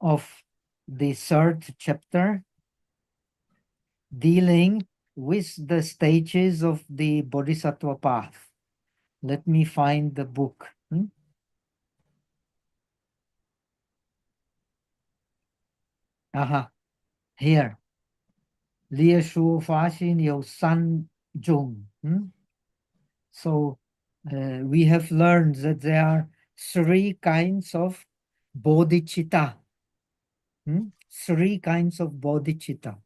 of the third chapter, dealing with the stages of the Bodhisattva path. Let me find the book. Aha, here. Lia Shu Fashin Yo San Jung. So we have learned that there are three kinds of bodhicitta. Three kinds of bodhicitta.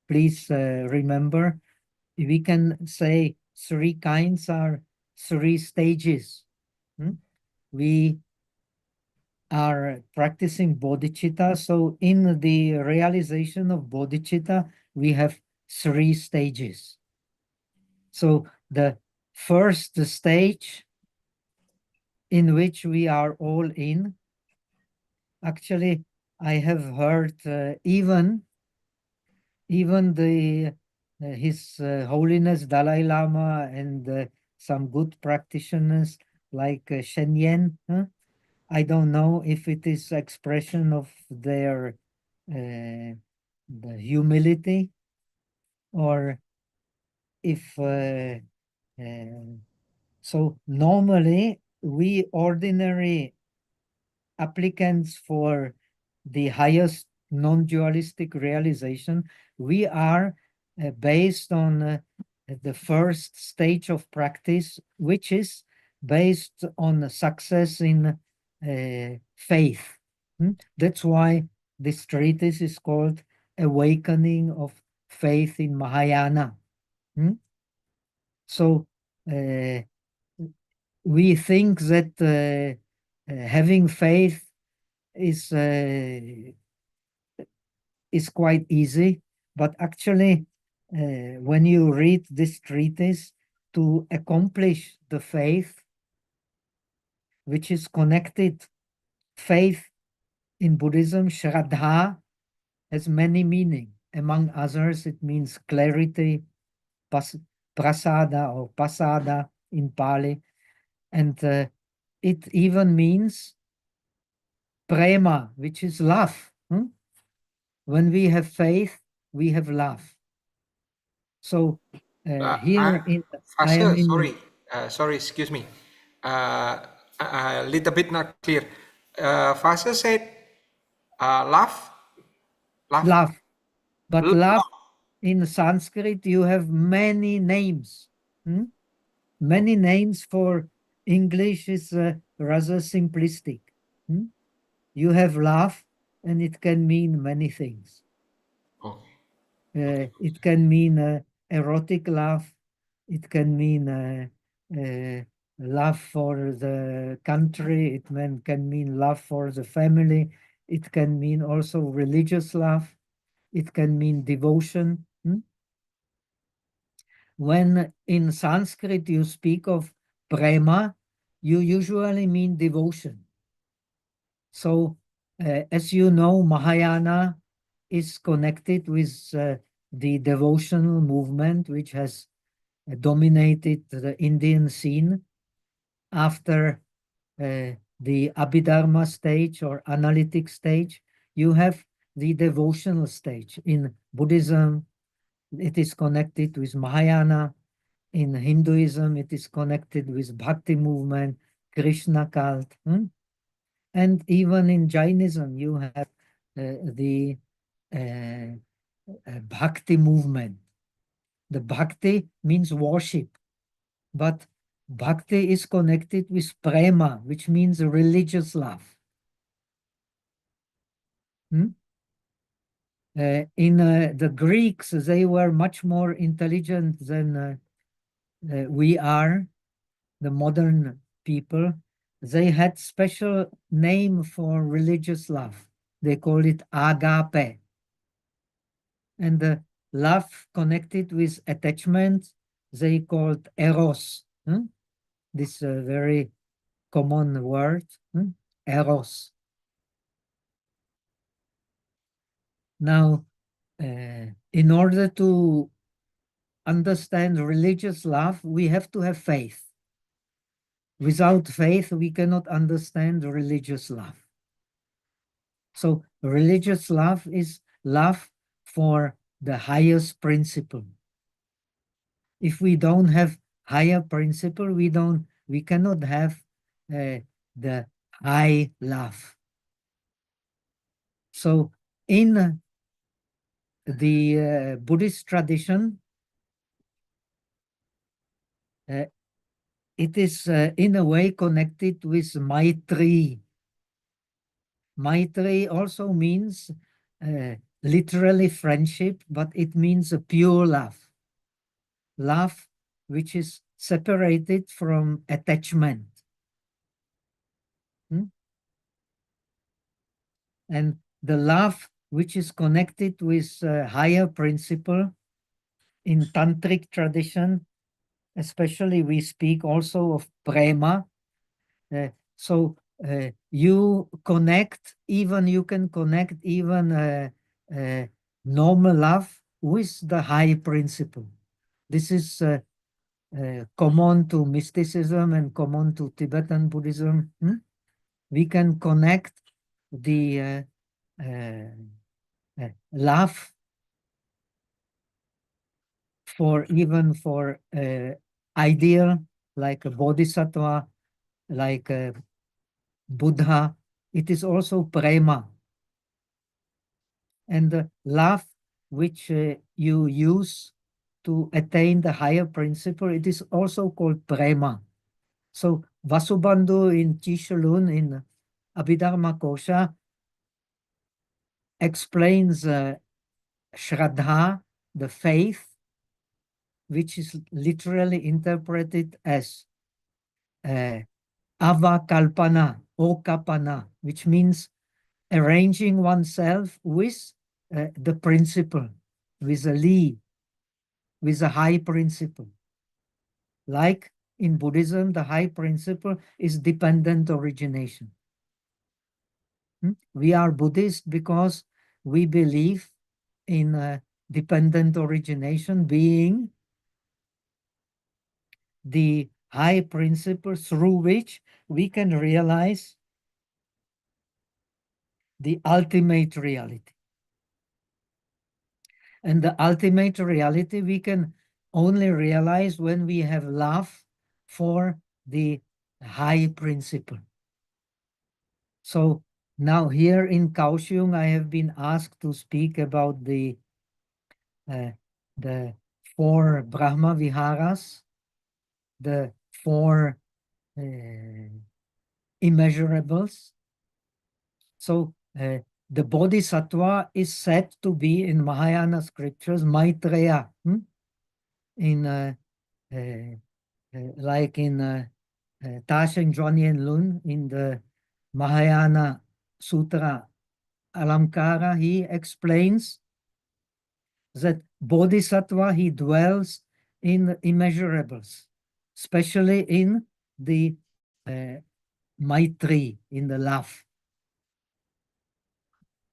Please remember, we can say three kinds are three stages. We are practicing bodhicitta. So in the realization of bodhicitta, we have three stages. So the first stage in which we are all in, actually, I have heard even the His Holiness Dalai Lama and some good practitioners like Shen Yen. I don't know if it is expression of their the humility, or if so normally we ordinary applicants for the highest non-dualistic realization, we are based on the first stage of practice, which is based on success in faith. That's why this treatise is called Awakening of Faith in Mahayana. So we think that having faith is quite easy, but actually, when you read this treatise, to accomplish the faith, which is connected, faith in Buddhism, Shraddha, has many meaning. Among others, it means clarity, prasada or pasada in Pali, and it even means prema, which is love. When we have faith, we have love. So here I am in. Sorry, excuse me. A little bit not clear. Fasa said, laugh, Love. But love love. in Sanskrit, you have many names. Many names for English is rather simplistic. You have love, and it can mean many things. Okay. It can mean erotic love. It can mean love for the country. It can mean love for the family. It can mean also religious love. It can mean devotion. When in Sanskrit you speak of prema, you usually mean devotion. So, as you know, Mahayana is connected with the devotional movement, which has dominated the Indian scene after the Abhidharma stage or analytic stage. You have the devotional stage. In Buddhism, it is connected with Mahayana. In Hinduism, it is connected with Bhakti movement, Krishna cult. And even in Jainism, you have the Bhakti movement. The Bhakti means worship, but Bhakti is connected with prema, which means religious love. In the Greeks, they were much more intelligent than we are, the modern people. They had special name for religious love. They call it agape. And the love connected with attachment, they called eros. This very common word, eros. Now, in order to understand religious love, we have to have faith. Without faith, we cannot understand religious love. So Religious love is love for the highest principle. If we don't have higher principle, we cannot have the high love. So in the Buddhist tradition, it is in a way connected with Maitri. Maitri also means literally friendship, but it means a pure love. Love which is separated from attachment. And the love which is connected with higher principle in tantric tradition, especially we speak also of prema. So you can connect even normal love with the high principle. This is common to mysticism and common to Tibetan Buddhism. We can connect the love for ideal like a bodhisattva, like a Buddha. It is also prema. And the love which you use to attain the higher principle, it is also called prema. So Vasubandhu in Chisholun in Abhidharma Kosha explains Shraddha, the faith, which is literally interpreted as avakalpana, okapana, which means arranging oneself with the principle, with a li, with a high principle. Like in Buddhism, the high principle is dependent origination. We are Buddhist because we believe in dependent origination being the high principle through which we can realize the ultimate reality. And the ultimate reality we can only realize when we have love for the high principle. So now here in Kaohsiung, I have been asked to speak about the 4 Brahma Viharas, the 4 immeasurables. So the Bodhisattva is said to be in Mahayana scriptures Maitreya. In like in Tasheng Zhuanyan Lun in the Mahayana Sutra Alamkara, he explains that Bodhisattva, he dwells in immeasurables, especially in the Maitri, in the love.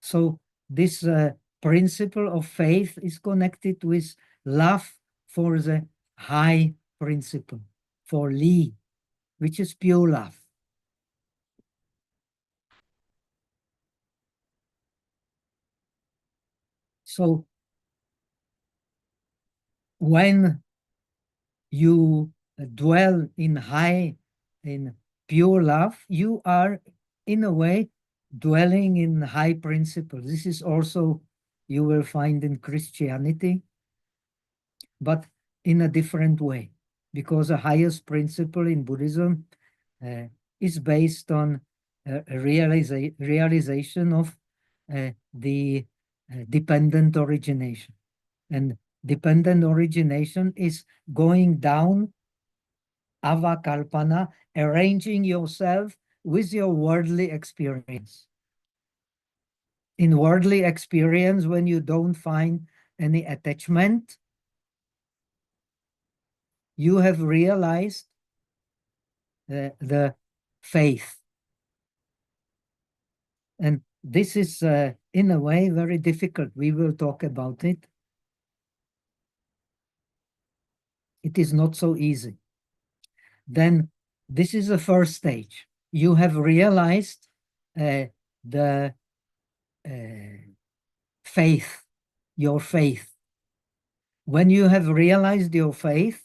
So this principle of faith is connected with love for the high principle, for Li, which is pure love. So when you dwell in pure love, you are in a way dwelling in high principles. This is also you will find in Christianity, but in a different way, because the highest principle in Buddhism is based on a realization of the dependent origination. And dependent origination is going down avakalpana, arranging yourself with your worldly experience. In worldly experience, when you don't find any attachment, you have realized the faith. And this is, in a way, very difficult. We will talk about it. It is not so easy. Then this is the first stage. You have realized the faith, your faith. When you have realized your faith,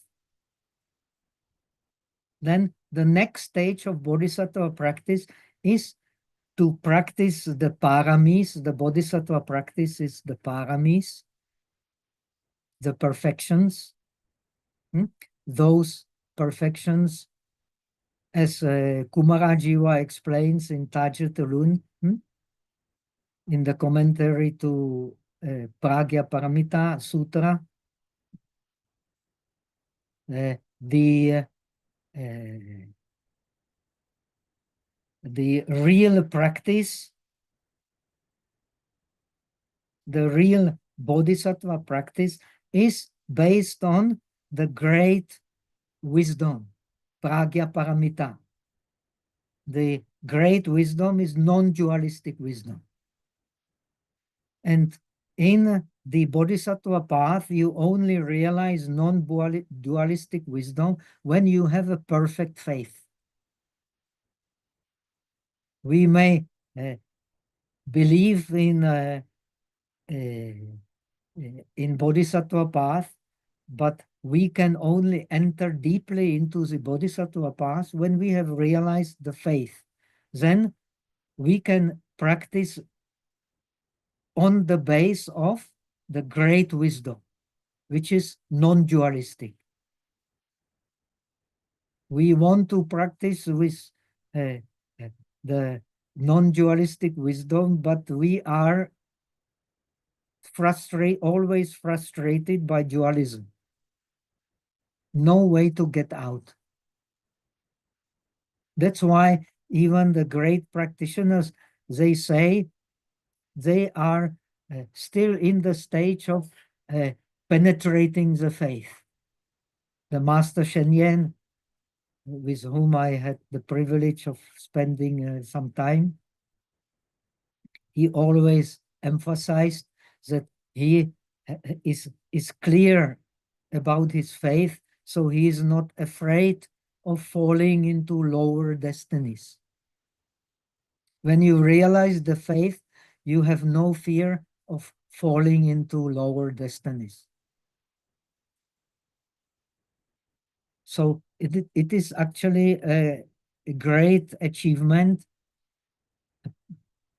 then the next stage of bodhisattva practice is to practice the paramis. The bodhisattva practice is the paramis, the perfections. Those perfections, as Kumarajiva explains in Tajatulun, in the commentary to Pragya Paramita Sutra, the real practice, the real bodhisattva practice is based on the great wisdom, Pragya Paramita. The great wisdom is non-dualistic wisdom. And in the bodhisattva path, you only realize non-dualistic wisdom when you have a perfect faith. We may believe in bodhisattva path, but we can only enter deeply into the bodhisattva path when we have realized the faith. Then we can practice on the base of the great wisdom, which is non-dualistic. We want to practice with the non-dualistic wisdom, but we are always frustrated by dualism. No way to get out. That's why even the great practitioners, they say they are still in the stage of penetrating the faith. The Master Shen Yen, with whom I had the privilege of spending some time, he always emphasized that he is clear about his faith, so he is not afraid of falling into lower destinies. When you realize the faith, you have no fear of falling into lower destinies. So it is actually a great achievement,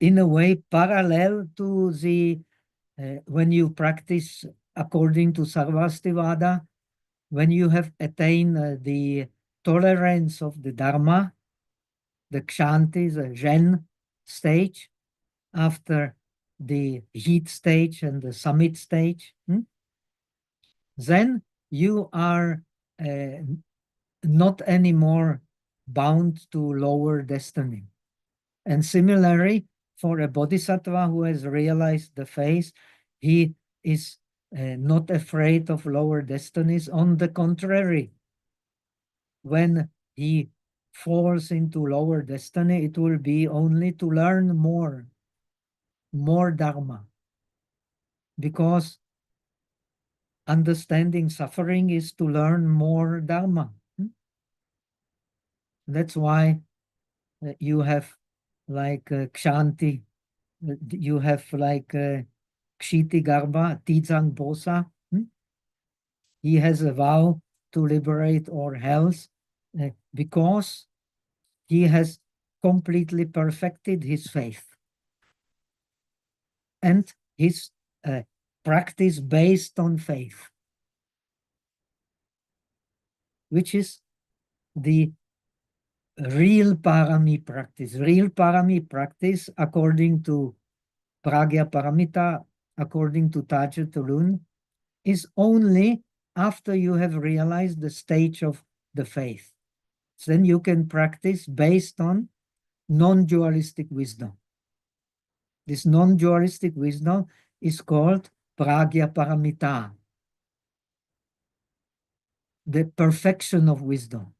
in a way parallel to the when you practice according to Sarvastivada, when you have attained the tolerance of the Dharma, the Kshanti, the Zen stage, after the heat stage and the summit stage, then you are not anymore bound to lower destiny. And similarly, for a bodhisattva who has realized the faith, he is not afraid of lower destinies. On the contrary, when he falls into lower destiny, it will be only to learn more Dharma. Because understanding suffering is to learn more Dharma. That's why you have like Kshanti, you have like Kshiti Garba, Tizang Bosa. He has a vow to liberate all hells because he has completely perfected his faith. And his practice based on faith, which is the real parami practice. Real parami practice, according to Pragya Paramita, according to Tajatulun, is only after you have realized the stage of the faith. Then you can practice based on non-dualistic wisdom. This non-dualistic wisdom is called Pragya Paramita, the perfection of wisdom.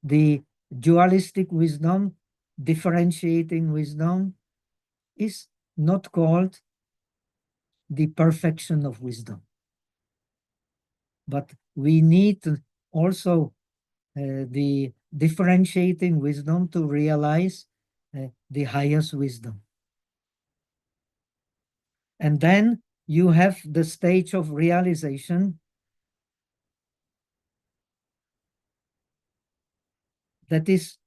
The dualistic wisdom, differentiating wisdom, is not called the perfection of wisdom. But we need also the differentiating wisdom to realize the highest wisdom. And then you have the stage of realization, that is,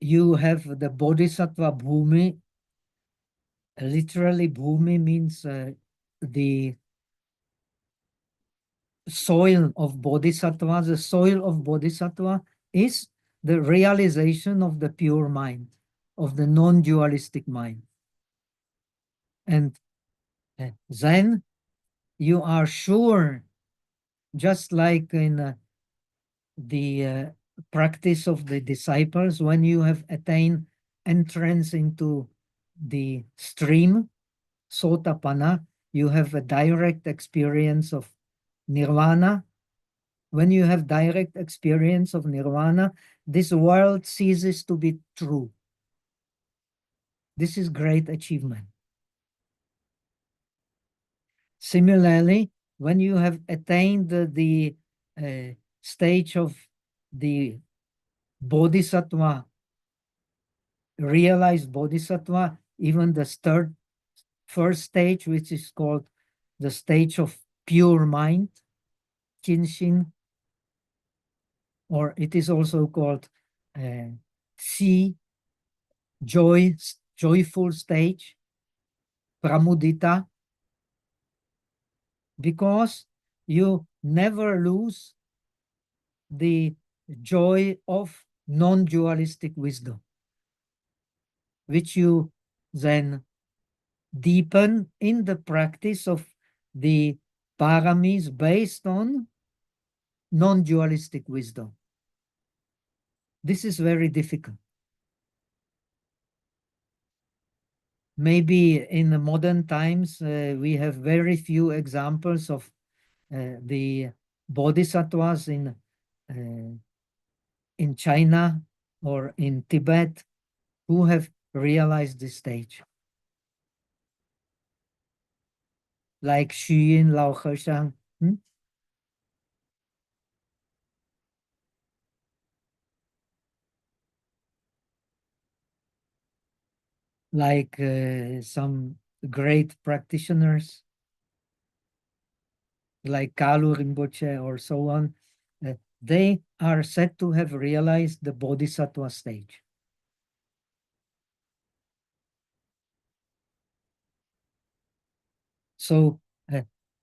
you have the bodhisattva bhumi. Literally, bhumi means the soil of bodhisattva. The soil of bodhisattva is the realization of the pure mind, of the non-dualistic mind. And then you are sure, just like in the practice of the disciples, when you have attained entrance into the stream, sotapanna, you have a direct experience of nirvana. When you have direct experience of nirvana, this world ceases to be true. This is great achievement. Similarly, when you have attained the stage of the bodhisattva, realized bodhisattva, even the first stage, which is called the stage of pure mind, Kinshin, or it is also called Si, joyful stage, Pramudita, because you never lose the joy of non-dualistic wisdom, which you then deepen in the practice of the paramis based on non-dualistic wisdom. This is very difficult. Maybe in the modern times, we have very few examples of the bodhisattvas in China or in Tibet who have realized this stage. Like Xu Yin, Lao Heshang. Like some great practitioners like Kalu Rinpoche or so on, they are said to have realized the bodhisattva stage. So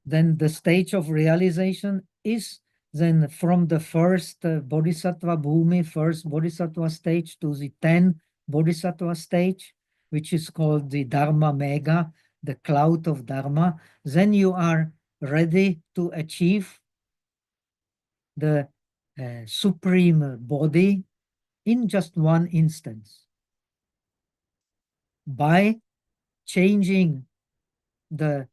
then the stage of realization is then from the first bodhisattva bhumi, first bodhisattva stage, to the 10 bodhisattva stage, which is called the Dharma Mega, the cloud of Dharma. Then you are ready to achieve the supreme body in just one instance by changing the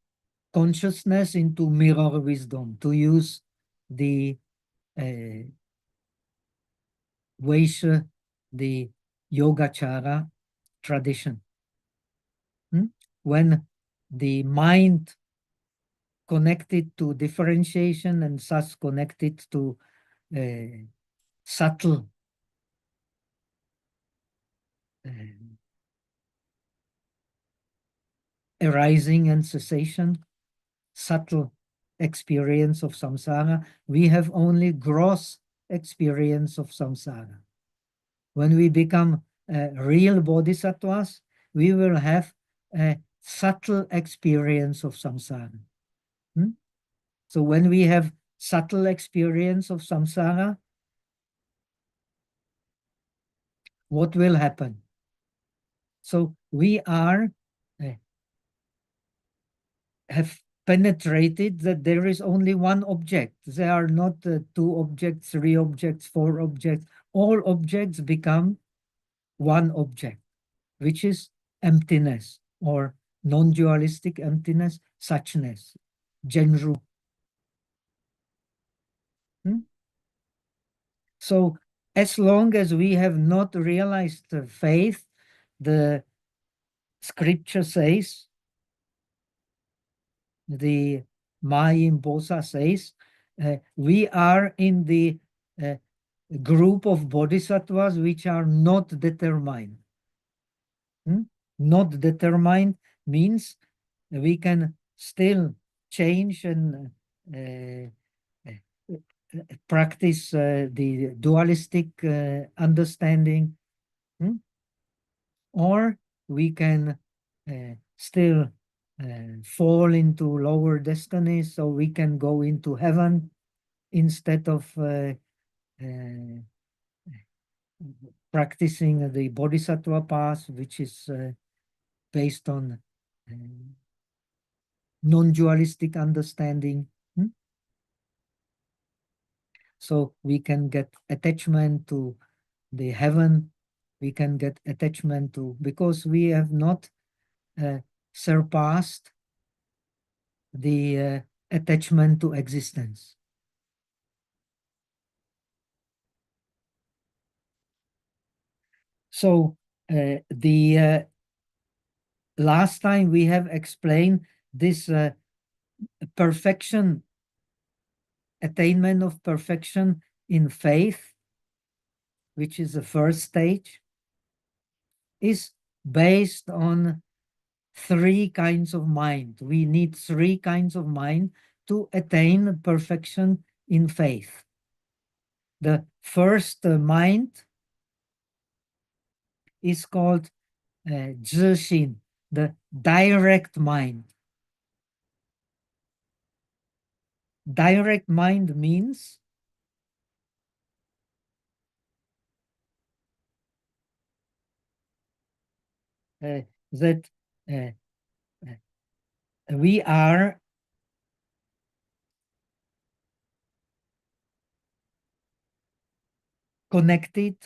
consciousness into mirror wisdom, to use the Vaishya, the Yogacara tradition. When the mind connected to differentiation and thus connected to subtle arising and cessation, subtle experience of samsara, we have only gross experience of samsara. When we become real bodhisattvas, we will have a subtle experience of samsara. So when we have subtle experience of samsara, what will happen? So we are have penetrated that there is only one object. There are not 2 objects, 3 objects, 4 objects. All objects become one object, which is emptiness or non-dualistic emptiness, suchness, Genru. So as long as we have not realized faith, the scripture says, the Mahayana says, we are in the group of bodhisattvas which are not determined. Not determined means we can still change and practice the dualistic understanding, or we can still fall into lower destinies, so we can go into heaven instead of practicing the bodhisattva path, which is based on non-dualistic understanding. So we can get attachment to the heaven, we can get attachment to, because we have not surpassed the attachment to existence. So the last time we have explained this perfection, attainment of perfection in faith, which is the first stage, is based on three kinds of mind. We need three kinds of mind to attain perfection in faith. The first mind is called zhixin, the direct mind. Direct mind means that we are connected.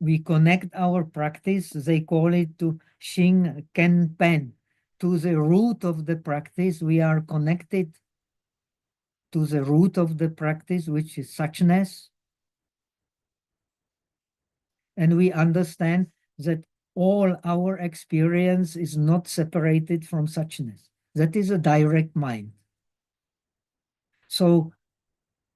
We connect our practice, they call it to Xing Ken Pen, to the root of the practice. We are connected to the root of the practice, which is suchness. And we understand that all our experience is not separated from suchness. That is a direct mind. So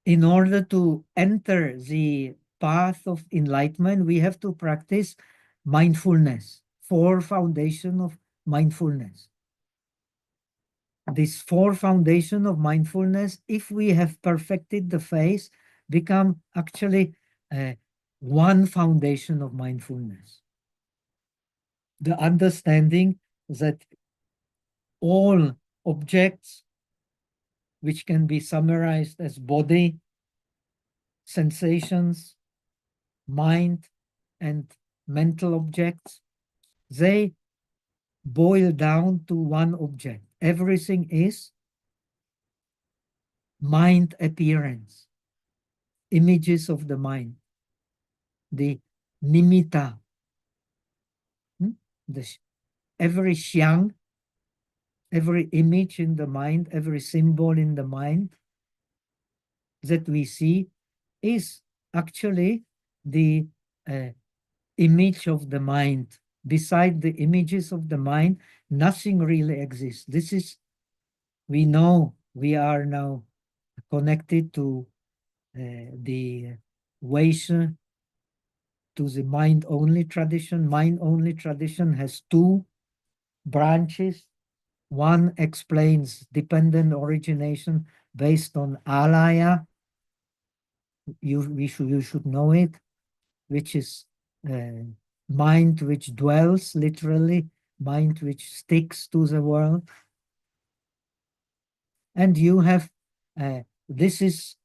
in order to enter the path of enlightenment, we have to practice mindfulness, four foundation of mindfulness. This four foundation of mindfulness, if we have perfected the phase, become actually one foundation of mindfulness. The understanding that all objects, which can be summarized as body, sensations, mind, and mental objects, they boil down to one object. Everything is mind appearance, images of the mind, the nimitta. Every xiang, every image in the mind, every symbol in the mind that we see is actually the image of the mind. Beside the images of the mind, nothing really exists. This is, we know we are now connected to the Weishe, to the mind-only tradition. Mind-only tradition has two branches. One explains dependent origination based on alaya. You should know it, which is mind which dwells, literally, mind which sticks to the world. And you have, this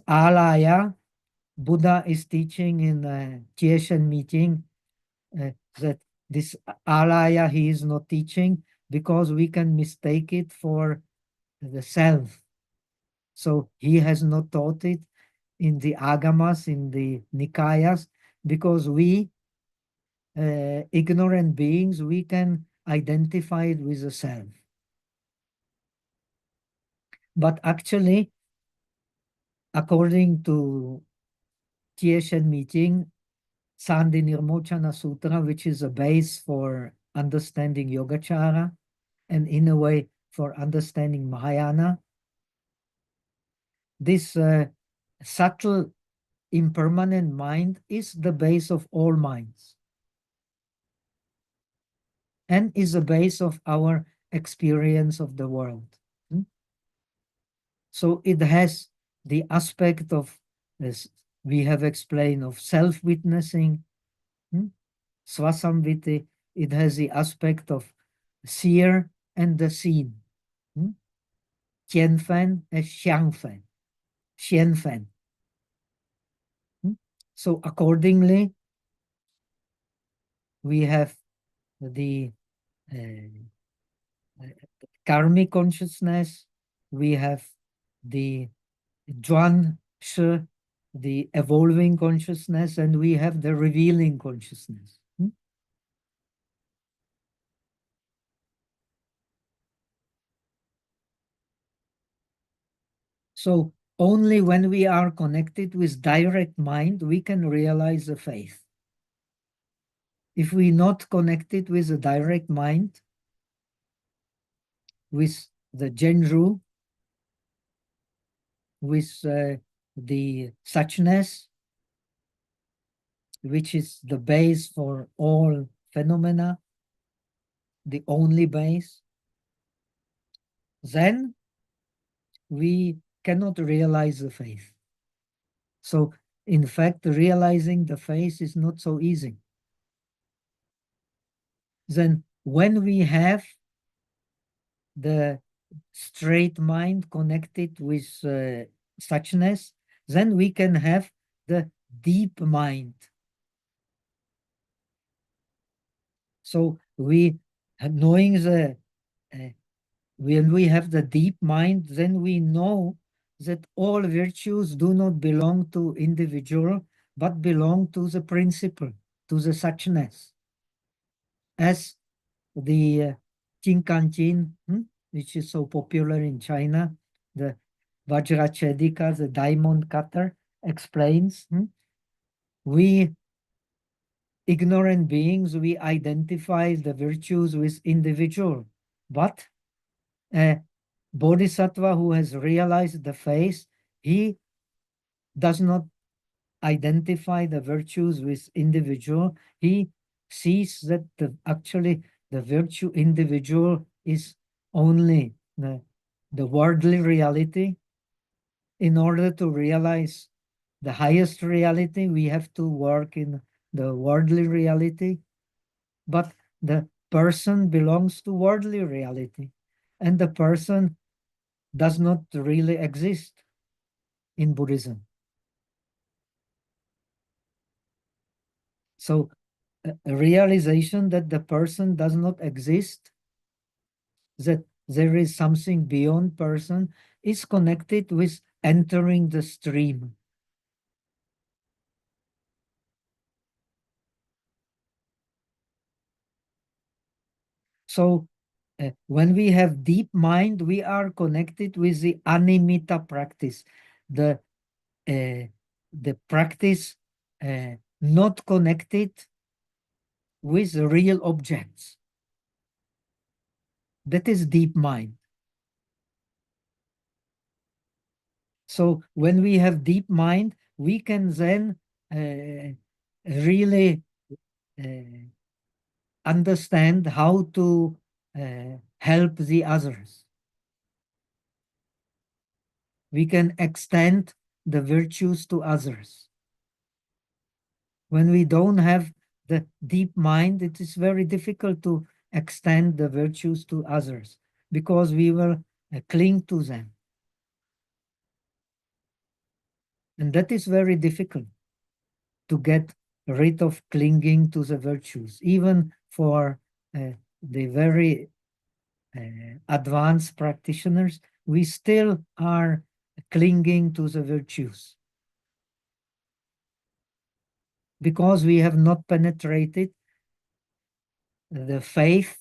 alaya. Buddha is teaching in Tieshen meeting that this alaya he is not teaching because we can mistake it for the self. So he has not taught it in the agamas, in the nikayas, because we, ignorant beings, we can identify it with the self. But actually, according to Tieshen meeting, Sandhi Nirmochana Sutra, which is a base for understanding Yogacara, and in a way for understanding Mahayana, this subtle impermanent mind is the base of all minds and is the base of our experience of the world. Hmm? So it has the aspect of, as we have explained, of self-witnessing, hmm? Swasamviti. It has the aspect of seer and the seen. Hmm? Tianfen and Xiangfen. Xianfen. Hmm? So accordingly, we have the karmic consciousness, we have the Zhuan Shi, the evolving consciousness, and we have the revealing consciousness. Hmm? So only when we are connected with direct mind, we can realize the faith. If we're not connected with a direct mind, with the Genru, with the suchness, which is the base for all phenomena, the only base, then we cannot realize the faith. So, in fact, realizing the faith is not so easy. Then, when we have the straight mind connected with suchness, then we can have the deep mind. So, knowing the when we have the deep mind, then we know that all virtues do not belong to individual, but belong to the principle, to the suchness. As the Jinkanjin, which is so popular in China, the Vajrachedika, the diamond cutter, explains, we ignorant beings, we identify the virtues with individual, but a bodhisattva who has realized the face, he does not identify the virtues with individual. He sees that actually the virtue individual is only the worldly reality. In order to realize the highest reality, we have to work in the worldly reality. But the person belongs to worldly reality, and the person does not really exist in Buddhism. So a realization that the person does not exist, that there is something beyond person, is connected with entering the stream. So when we have deep mind, we are connected with the animita practice, the practice not connected with real objects. That is deep mind. So when we have deep mind, we can then really understand how to help the others. We can extend the virtues to others. When we don't have the deep mind, it is very difficult to extend the virtues to others because we will cling to them. And that is very difficult to get rid of clinging to the virtues, even for the very advanced practitioners. We still are clinging to the virtues because we have not penetrated the faith,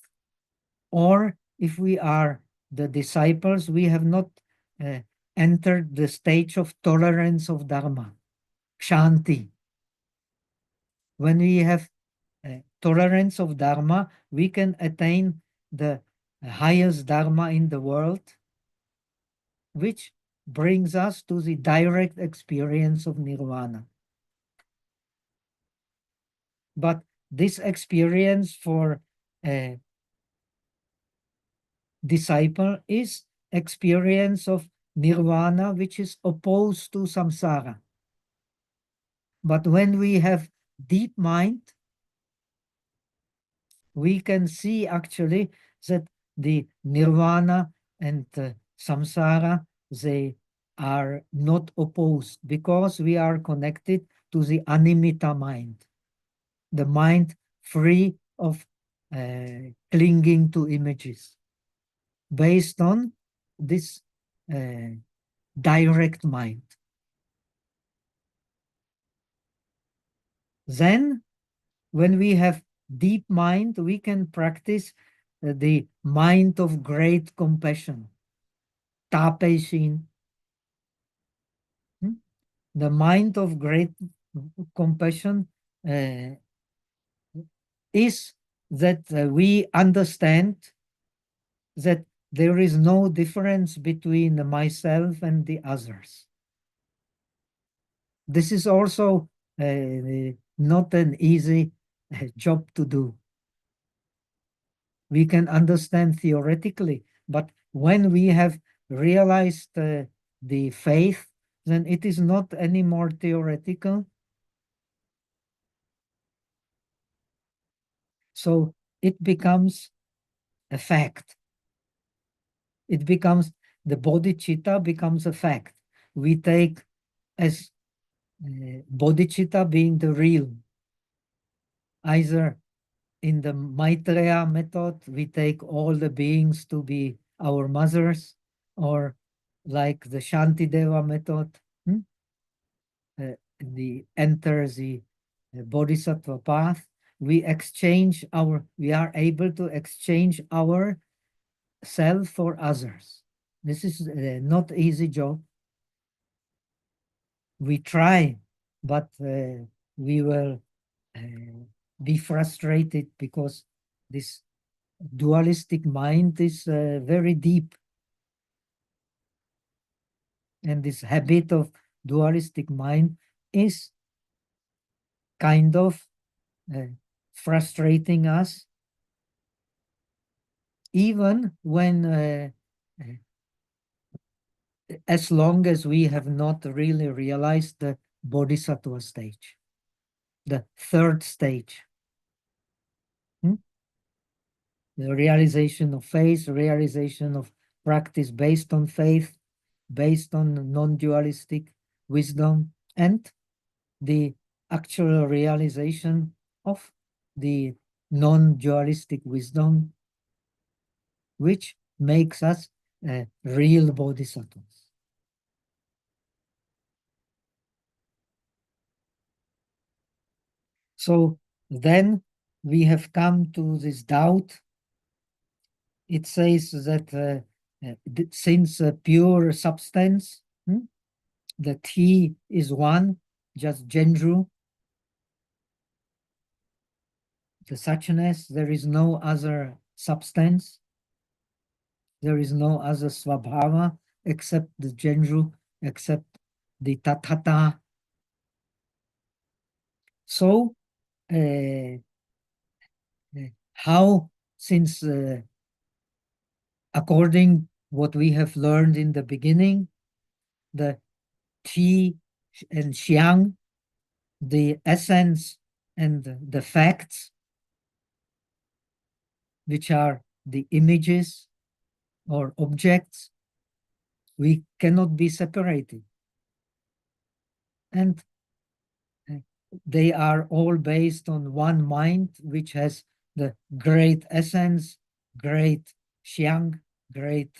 or if we are the disciples, we have not uh, entered the stage of tolerance of Dharma, Shanti. When we have tolerance of Dharma, we can attain the highest Dharma in the world, which brings us to the direct experience of Nirvana. But this experience for disciple is experience of nirvana, which is opposed to samsara. But when we have deep mind, we can see actually that the nirvana and samsara, they are not opposed because we are connected to the animita mind, the mind free of clinging to images, based on this direct mind. Then, when we have deep mind, we can practice the mind of great compassion, tapeshin. The mind of great compassion is that we understand that there is no difference between myself and the others. This is also not an easy job to do. We can understand theoretically, but when we have realized the faith, then it is not any more theoretical. So it becomes a fact. It becomes, the bodhicitta becomes a fact. We take as bodhicitta being the real. Either in the Maitreya method, we take all the beings to be our mothers, or like the Shantideva method, the enter the bodhisattva path, we are able to exchange our self for others. This is not easy job. We try, but we will be frustrated because this dualistic mind is very deep. And this habit of dualistic mind is kind of frustrating us, even when as long as we have not really realized the bodhisattva stage, the third stage. The realization of faith, realization of practice based on faith, based on non-dualistic wisdom, and the actual realization of the non-dualistic wisdom, which makes us real bodhisattvas. So then we have come to this doubt. It says that since pure substance, the T is one, just Genru, the suchness, there is no other substance, there is no other Svabhava except the Genru, except the Tathata. So, how, since according what we have learned in the beginning, the Qi and Xiang, the essence and the facts, which are the images or objects, we cannot be separated. And they are all based on one mind, which has the great essence, great Xiang, great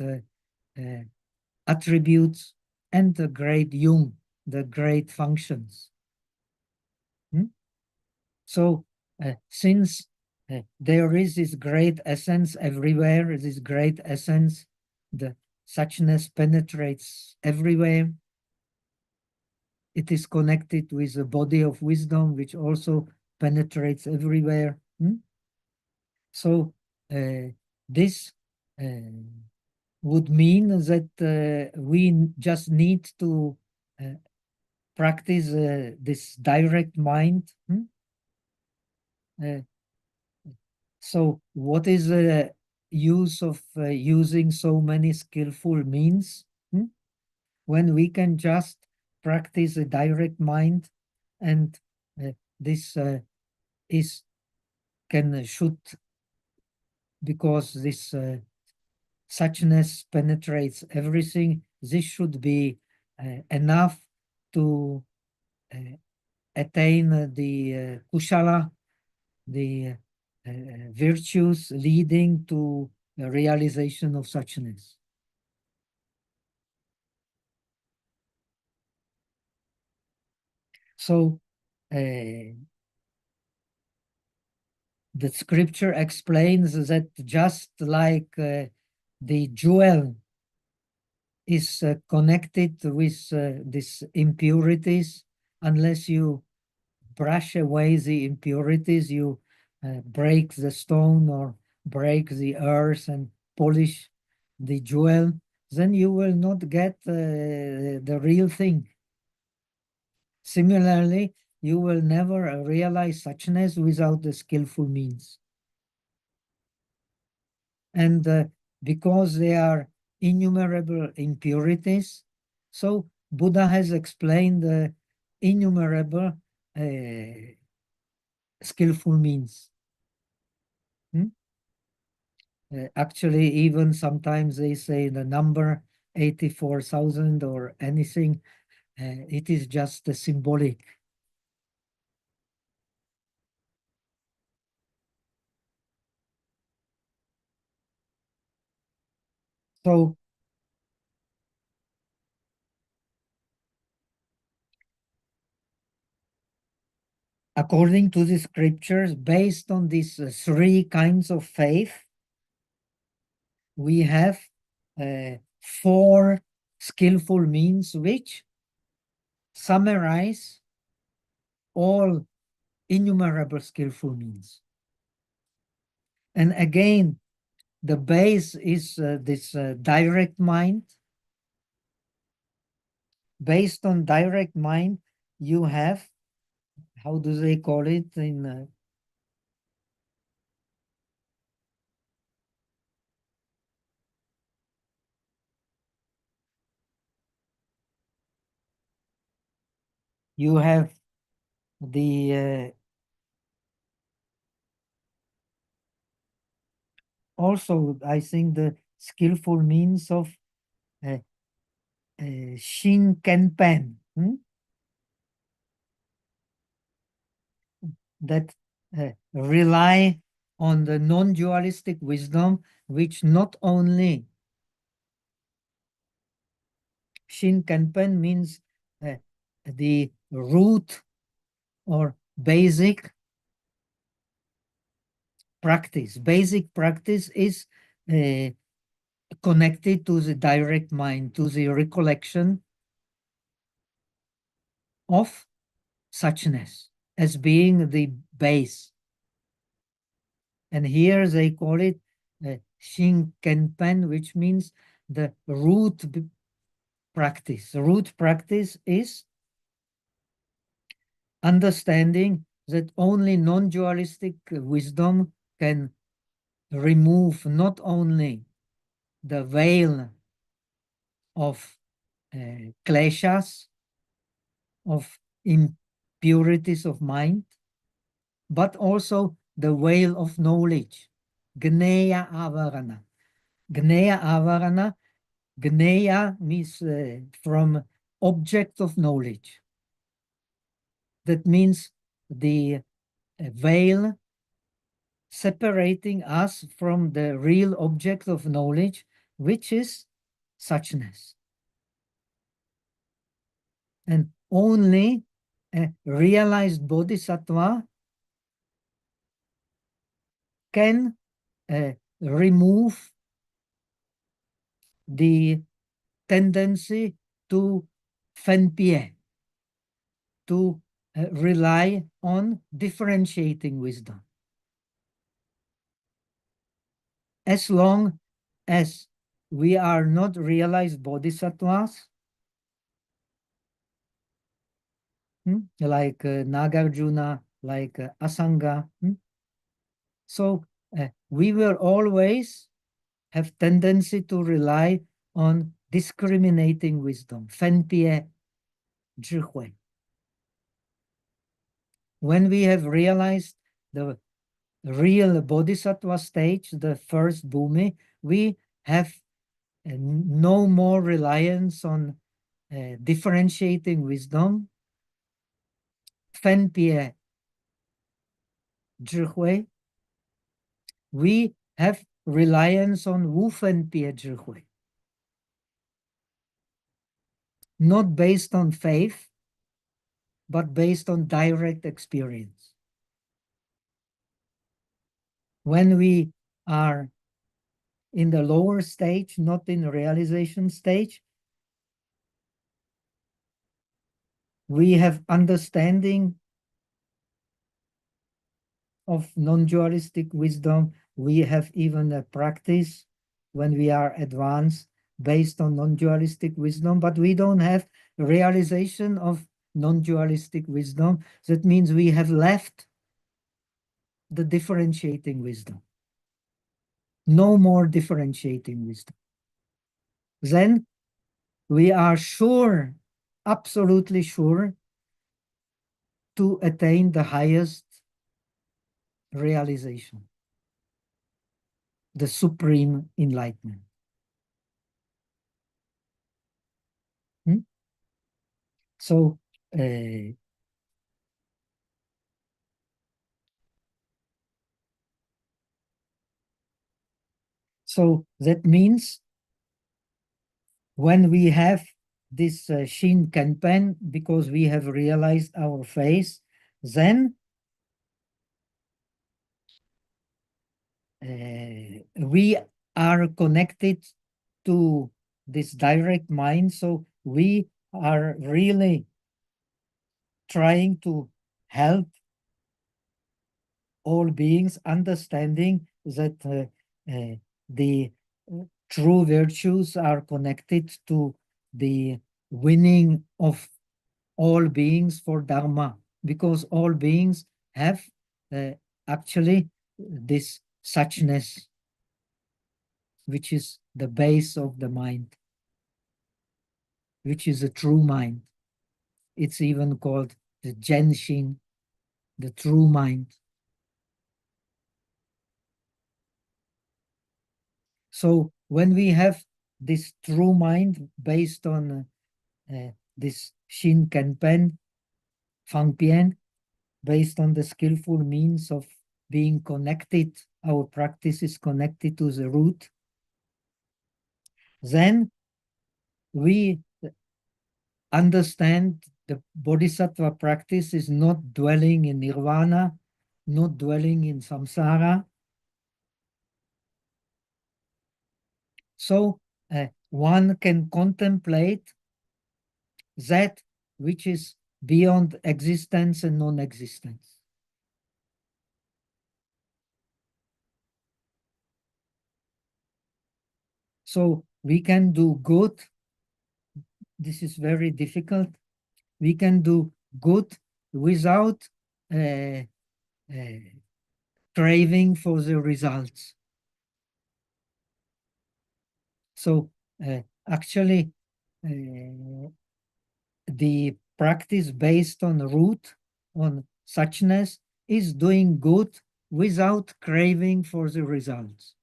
attributes, and the great Yung, the great functions. So since there is this great essence everywhere, this great essence, the suchness penetrates everywhere. It is connected with a body of wisdom, which also penetrates everywhere. So this would mean that we just need to practice this direct mind. So what is use of using so many skillful means, when we can just practice a direct mind, and this is can should, because this suchness penetrates everything. This should be enough to attain the kushala, the virtues leading to the realization of suchness. So the scripture explains that just like the jewel is connected with these impurities, unless you brush away the impurities, you break the stone or break the earth and polish the jewel, then you will not get the real thing. Similarly, you will never realize suchness without the skillful means. And because there are innumerable impurities, so Buddha has explained the innumerable skillful means. Actually, even sometimes they say the number 84,000 or anything, it is just a symbolic. So according to the scriptures, based on these three kinds of faith, we have four skillful means which summarize all innumerable skillful means. And again, the base is this direct mind. Based on direct mind, you have, how do they call it in you have the also, I think, the skillful means of Shinkenpen, that rely on the non-dualistic wisdom, which not only Shinkenpen means the root or basic practice. Basic practice is connected to the direct mind, to the recollection of suchness as being the base. And here they call it Shinkenpen, which means the root practice. The root practice is understanding that only non-dualistic wisdom can remove not only the veil of kleshas, of impurities of mind, but also the veil of knowledge, Gneya Avarana. Gneya Avarana, Gneya means from object of knowledge. That means the veil separating us from the real object of knowledge, which is suchness. And only a realized bodhisattva can remove the tendency to fenpie, to rely on differentiating wisdom. As long as we are not realized bodhisattvas, like Nagarjuna, like Asanga, so we will always have tendency to rely on discriminating wisdom, Fenpie Zhihui. When we have realized the real bodhisattva stage, the first bhumi, we have no more reliance on differentiating wisdom, Fenpie Zhihui. We have reliance on Wu Fenpie Zhihui. Not based on faith, but based on direct experience. When we are in the lower stage, not in realization stage, we have understanding of non-dualistic wisdom. We have even a practice when we are advanced based on non-dualistic wisdom, but we don't have realization of non-dualistic wisdom. That means we have left the differentiating wisdom. No more differentiating wisdom. Then we are sure, absolutely sure, to attain the highest realization, the supreme enlightenment. Hmm? So, so that means when we have this Shin Kanpen, because we have realized our phase, then we are connected to this direct mind. So we are really trying to help all beings, understanding that the true virtues are connected to the winning of all beings for Dharma, because all beings have actually this suchness, which is the base of the mind, which is a true mind. It's even called the Genshin, the true mind. So when we have this true mind based on this Shin Kanpen, Fangpian, based on the skillful means of being connected, our practice is connected to the root, then we understand the bodhisattva practice is not dwelling in nirvana, not dwelling in samsara. So one can contemplate that which is beyond existence and non-existence. So we can do good. This is very difficult. We can do good without uh, craving for the results. So actually, the practice based on root, on suchness, is doing good without craving for the results.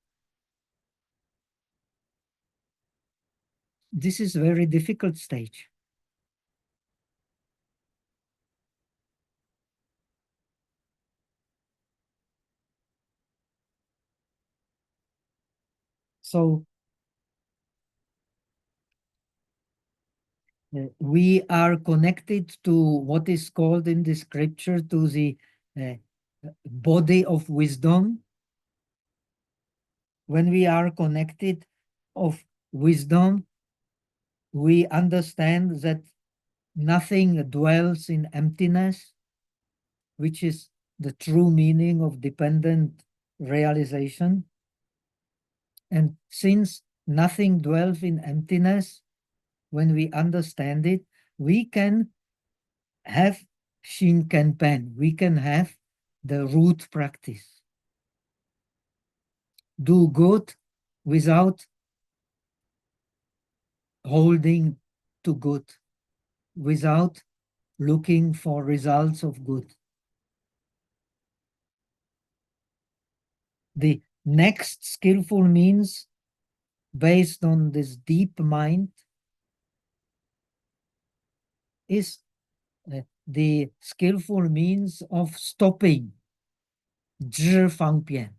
This is a very difficult stage. So we are connected to what is called in the scripture to the body of wisdom. When we are connected of wisdom, we understand that nothing dwells in emptiness, which is the true meaning of dependent realization. And since nothing dwells in emptiness, when we understand it, we can have Shinkanpen, we can have the root practice. Do good without holding to good, without looking for results of good. The next skillful means, based on this deep mind, is the skillful means of stopping, 知方便.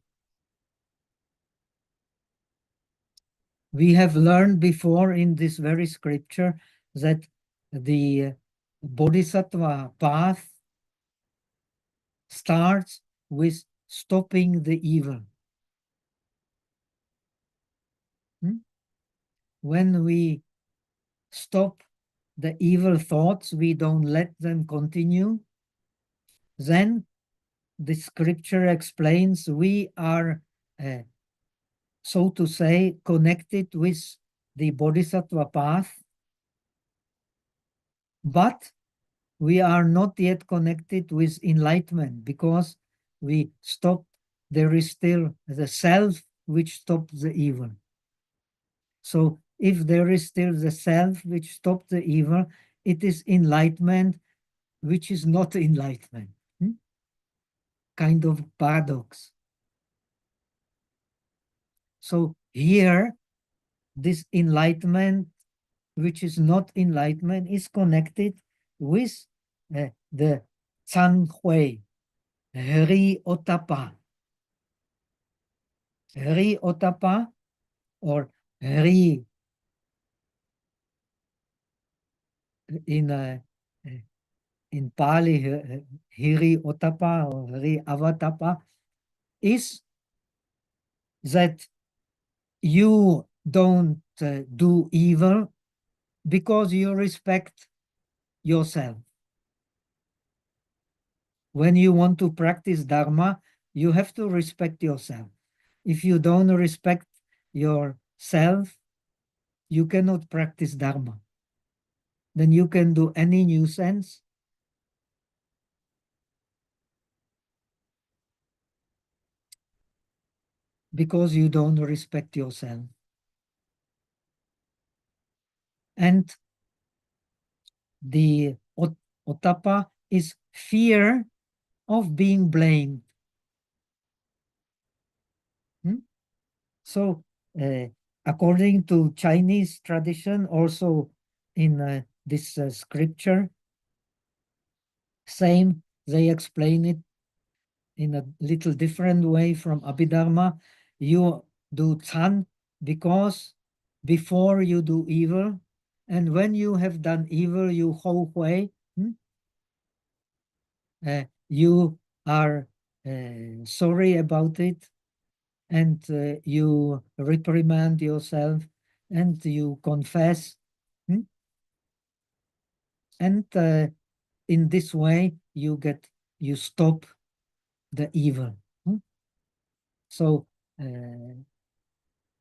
We have learned before in this very scripture that the bodhisattva path starts with stopping the evil. When we stop the evil thoughts, we don't let them continue, then the scripture explains we are, so to say, connected with the bodhisattva path, but we are not yet connected with enlightenment because we stop. There is still the self which stops the evil. So if there is still the self which stops the evil, it is enlightenment which is not enlightenment. Kind of paradox. So here, this enlightenment, which is not enlightenment, is connected with the San Hui, Hri Otapa. Hri Otapa, or Hri in Pali, Hri Otapa or Hri Avatapa, is that you don't do evil because you respect yourself. When you want to practice Dharma, you have to respect yourself. If you don't respect yourself, you cannot practice Dharma. Then you can do any nuisance. Because you don't respect yourself. And the Otapa is fear of being blamed. So, according to Chinese tradition, also in this scripture, same, they explain it in a little different way from Abhidharma. You do Chan because before you do evil, and when you have done evil, you Hou Hui. You are sorry about it, and you reprimand yourself, and you confess. And in this way, you stop the evil. So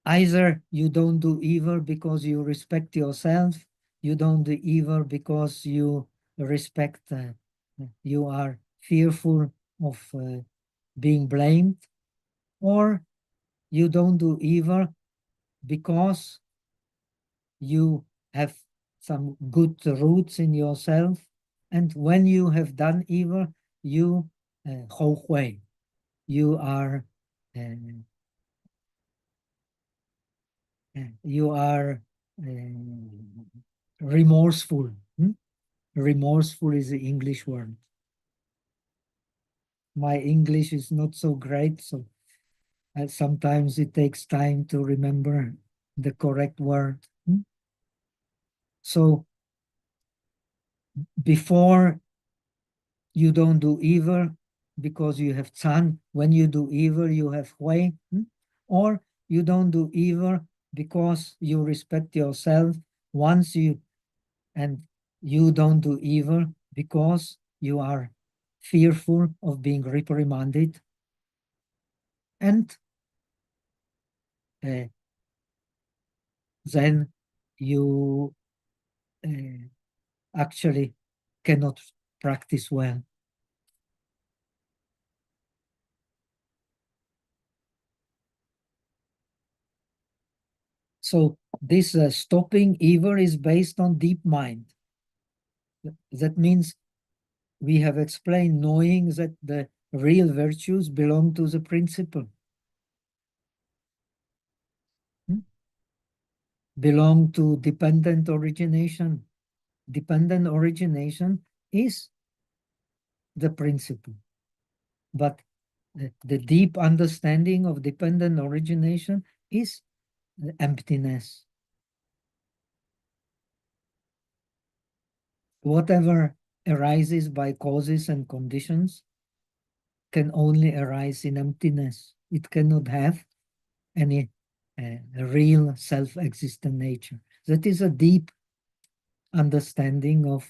either you don't do evil because you respect yourself, you don't do evil because you respect, you are fearful of being blamed, or you don't do evil because you have some good roots in yourself, and when you have done evil, you Hou Hui, you are remorseful. Remorseful is the English word. My English is not so great, so sometimes it takes time to remember the correct word. So before you don't do evil because you have Chan, when you do evil, you have Hui, or you don't do evil because you respect yourself and you don't do evil because you are fearful of being reprimanded. And then you actually cannot practice well. So this stopping evil is based on deep mind. That means we have explained knowing that the real virtues belong to the principle, belong to dependent origination. Dependent origination is the principle. But the deep understanding of dependent origination is emptiness. Whatever arises by causes and conditions can only arise in emptiness. It cannot have any real self-existent nature. That is a deep understanding of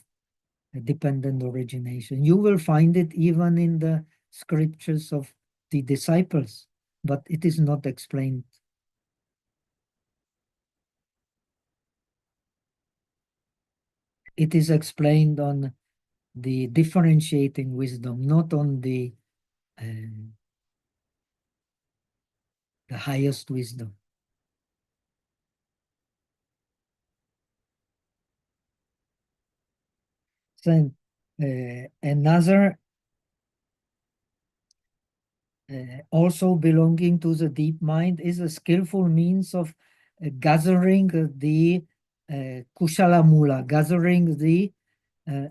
dependent origination. You will find it even in the scriptures of the disciples, but it is not explained. It is explained on the differentiating wisdom, not on the highest wisdom. Then another also belonging to the deep mind is a skillful means of gathering the kushala mula, gathering the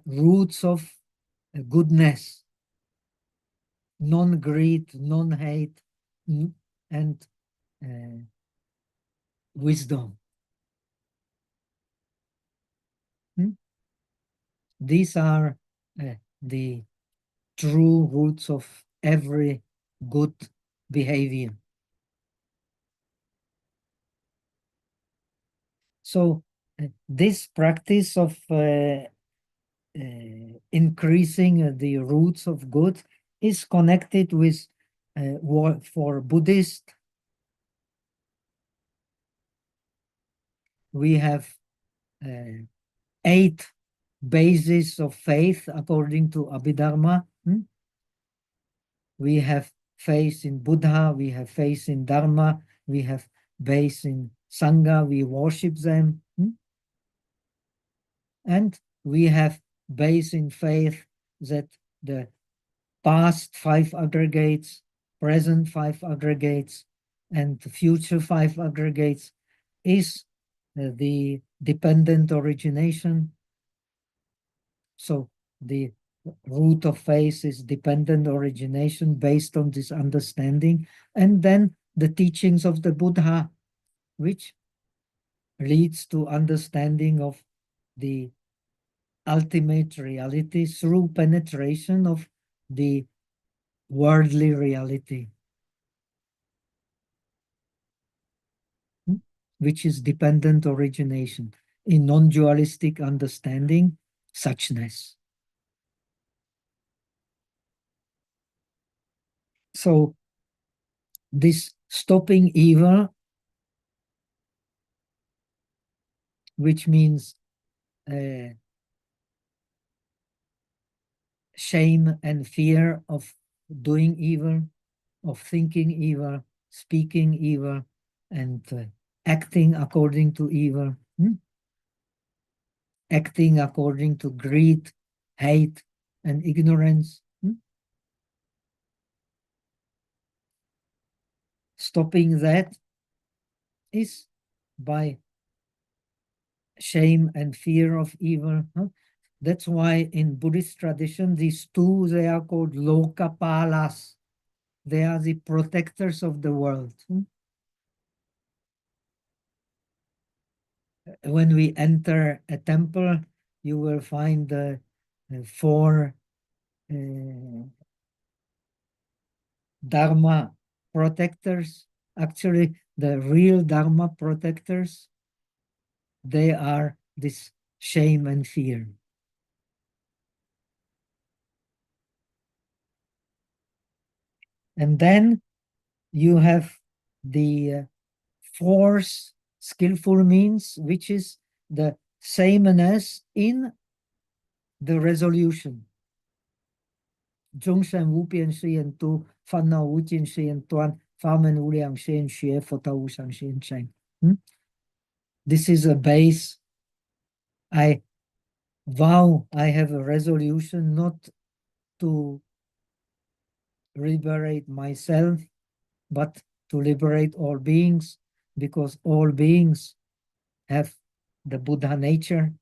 roots of goodness, non-greed, non-hate, and wisdom. These are the true roots of every good behavior. So this practice of increasing the roots of good is connected with what for Buddhist we have 8 bases of faith according to Abhidharma. We have faith in Buddha, we have faith in Dharma, we have faith in Sangha, we worship them. And we have faith in faith that the past 5 aggregates, present 5 aggregates, and future 5 aggregates is the dependent origination. So the root of faith is dependent origination based on this understanding. And then the teachings of the Buddha, which leads to understanding of the ultimate reality through penetration of the worldly reality, which is dependent origination. In non-dualistic understanding, suchness. So this stopping evil, which means shame and fear of doing evil, of thinking evil, speaking evil, and acting according to evil, acting according to greed, hate, and ignorance. Stopping that is by shame and fear of evil. That's why in Buddhist tradition, these two, they are called lokapalas. They are the protectors of the world. When we enter a temple, you will find the 4 Dharma protectors. Actually, the real Dharma protectors, they are this shame and fear. And then you have the fourth skillful means, which is the sameness in the resolution. 终身无边誓愿度，烦恼无尽誓愿断，法门无量誓愿学，佛道无上誓愿成。This is a base. I vow, I have a resolution not to liberate myself, but to liberate all beings, because all beings have the Buddha nature.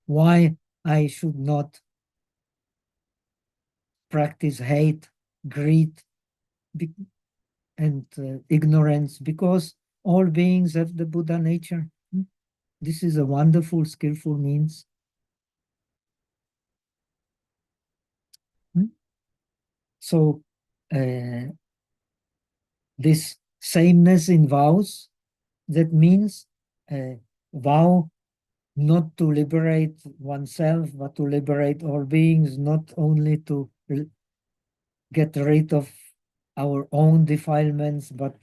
Why I should not practice hate, greed, and ignorance? Because all beings have the Buddha nature. This is a wonderful, skillful means. So this sameness in vows, that means vow not to liberate oneself, but to liberate all beings, not only to get rid of our own defilements, but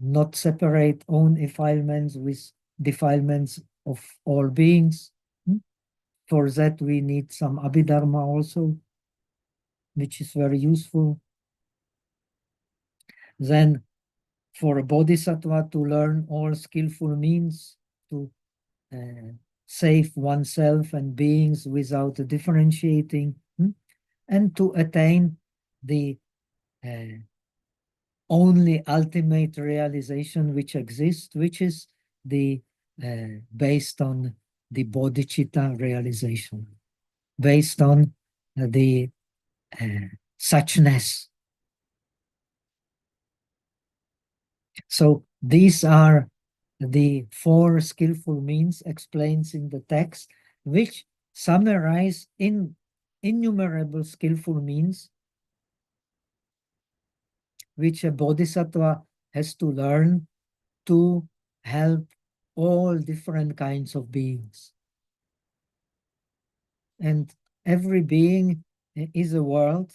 not separate own defilements with defilements of all beings. For that, we need some Abhidharma also, which is very useful. Then, for a bodhisattva to learn all skillful means to save oneself and beings without differentiating, and to attain the only ultimate realization which exists, which is the based on the bodhicitta realization, based on the suchness. So these are the four skillful means explained in the text, which summarize in innumerable skillful means which a bodhisattva has to learn to help all different kinds of beings. And every being is a world.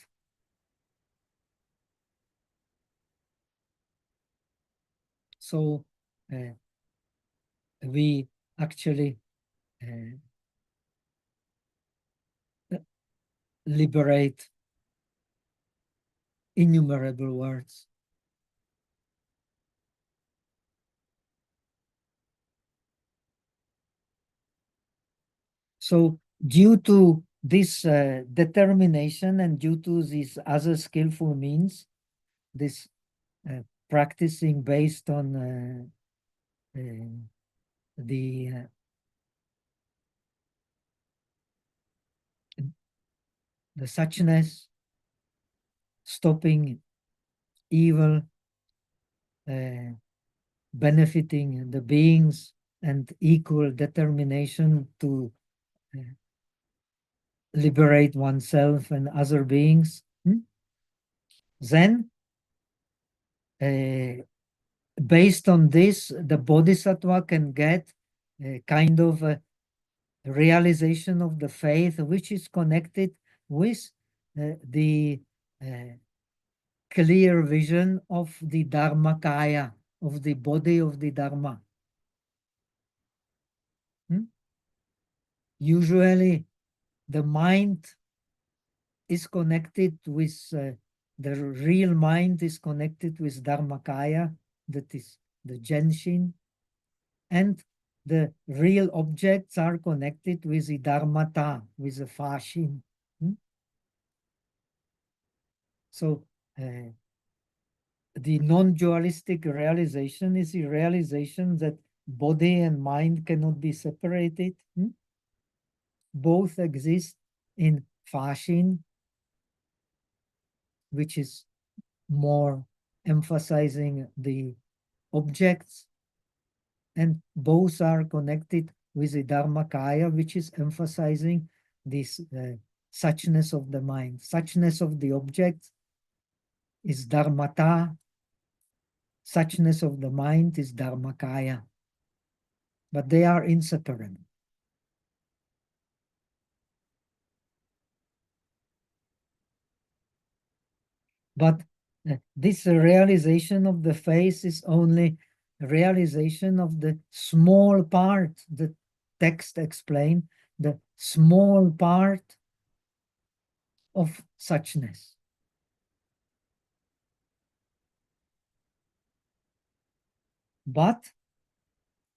So we actually liberate innumerable words. So due to this determination and due to these other skillful means, this practicing based on the suchness, stopping evil, benefiting the beings, and equal determination to liberate oneself and other beings, then based on this, the bodhisattva can get a kind of a realization of the faith, which is connected with the clear vision of the Dharmakaya, of the body of the Dharma. Usually, the mind is connected with, the real mind is connected with Dharmakaya, that is the Genshin, and the real objects are connected with the Dharmata, with the Fashin. So the non-dualistic realization is the realization that body and mind cannot be separated. Both exist in Fashin, which is more emphasizing the objects, and both are connected with the Dharmakaya, which is emphasizing this suchness of the mind. Suchness of the object is Dharmata, suchness of the mind is Dharmakaya, but they are inseparable. But this realization of the face is only realization of the small part, the text explain, the small part of suchness. But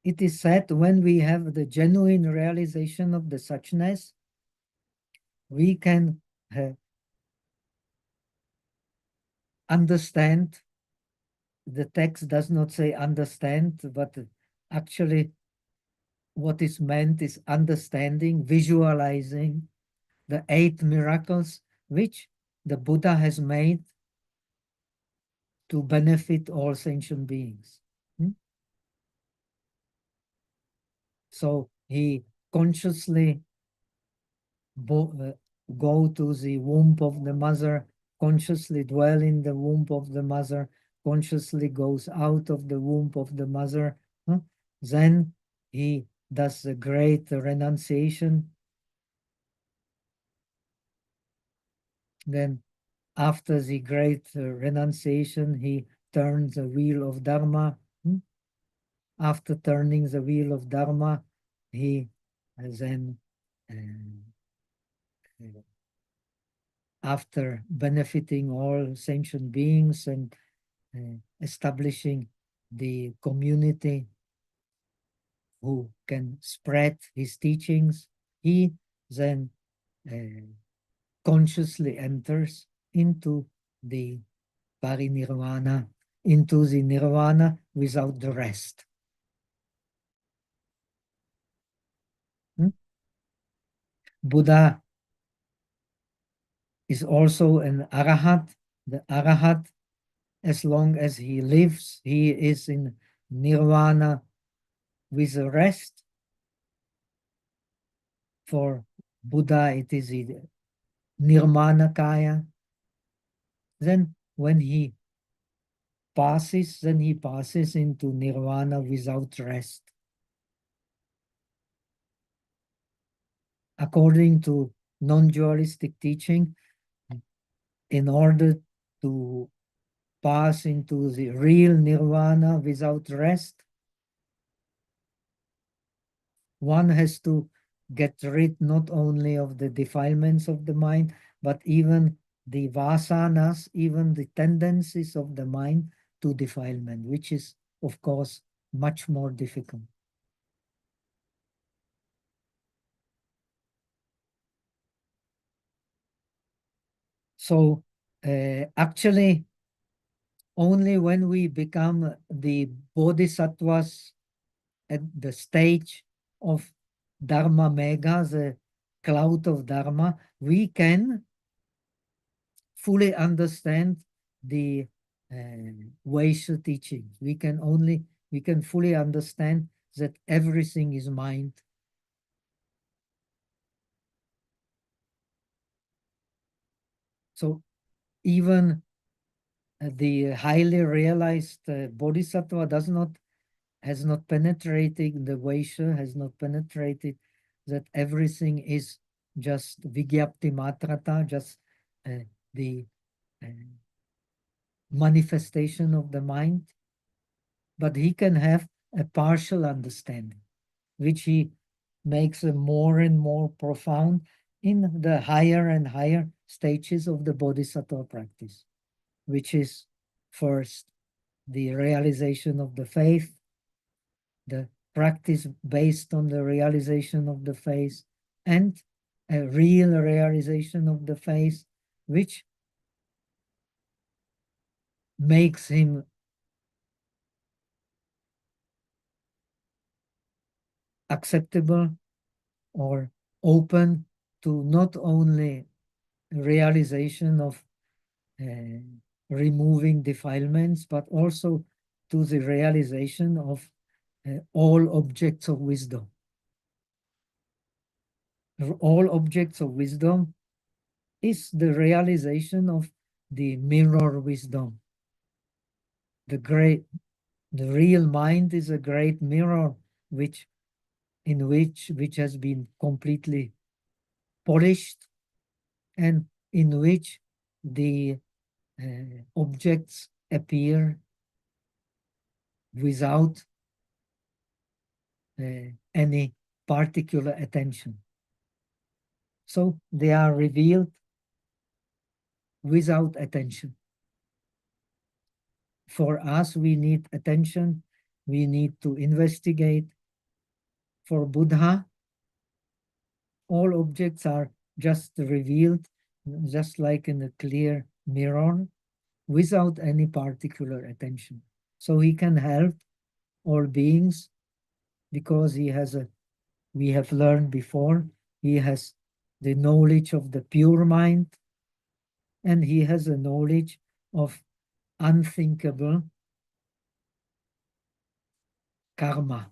it is said when we have the genuine realization of the suchness, we can understand. The text does not say understand, but actually what is meant is understanding, visualizing the 8 miracles which the Buddha has made to benefit all sentient beings. So he consciously go to the womb of the mother, consciously dwell in the womb of the mother, consciously goes out of the womb of the mother. Then he does the great renunciation. Then after the great renunciation, he turns the wheel of Dharma. After turning the wheel of Dharma, he then after benefiting all sentient beings and establishing the community who can spread his teachings, he then consciously enters into the parinirvana, into the nirvana without the rest. Buddha is also an arahat. The arahat, as long as he lives, he is in nirvana with the rest. For Buddha, it is the nirmana kaya. Then when he passes, then he passes into nirvana without rest. According to non-dualistic teaching, in order to pass into the real nirvana without rest, one has to get rid not only of the defilements of the mind, but even the vasanas, even the tendencies of the mind to defilement, which is, of course, much more difficult. So actually, only when we become the bodhisattvas at the stage of Dharma Mega, the cloud of Dharma, we can fully understand the Vaisha teaching. We can fully understand that everything is mind. So even the highly realized bodhisattva has not penetrated the Vaisha, has not penetrated that everything is just Vigyapti Matrata, just the manifestation of the mind, but he can have a partial understanding, which he makes a more and more profound in the higher and higher stages of the bodhisattva practice, which is first the realization of the faith, the practice based on the realization of the faith, and a real realization of the faith, which makes him acceptable or open to not only realization of removing defilements, but also to the realization of all objects of wisdom. All objects of wisdom is the realization of the mirror wisdom. The real mind is a great mirror which has been completely polished, and in which the objects appear without any particular attention. So they are revealed without attention. For us, we need attention. we need to investigate. For Buddha, all objects are just revealed, just like in a clear mirror, without any particular attention. So he can help all beings because he has we have learned before, he has the knowledge of the pure mind, and he has a knowledge of unthinkable karma,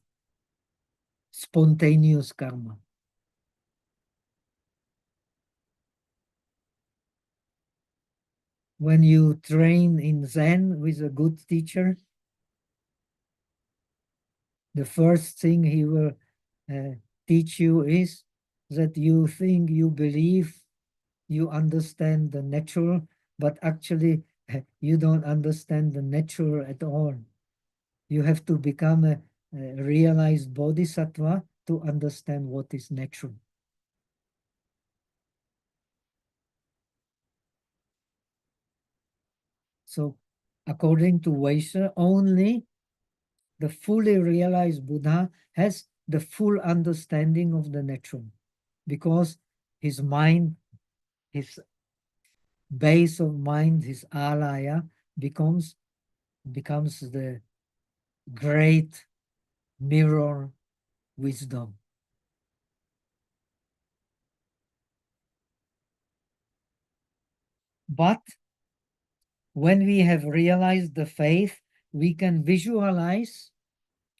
spontaneous karma. When you train in Zen with a good teacher, the first thing he will teach you is that you think, you believe, you understand the natural, but actually you don't understand the natural at all. You have to become a realized bodhisattva to understand what is natural. So according to Vaishya, only the fully realized Buddha has the full understanding of the natural, because his mind, his base of mind, his alaya, becomes the great mirror wisdom. But when we have realized the faith, we can visualize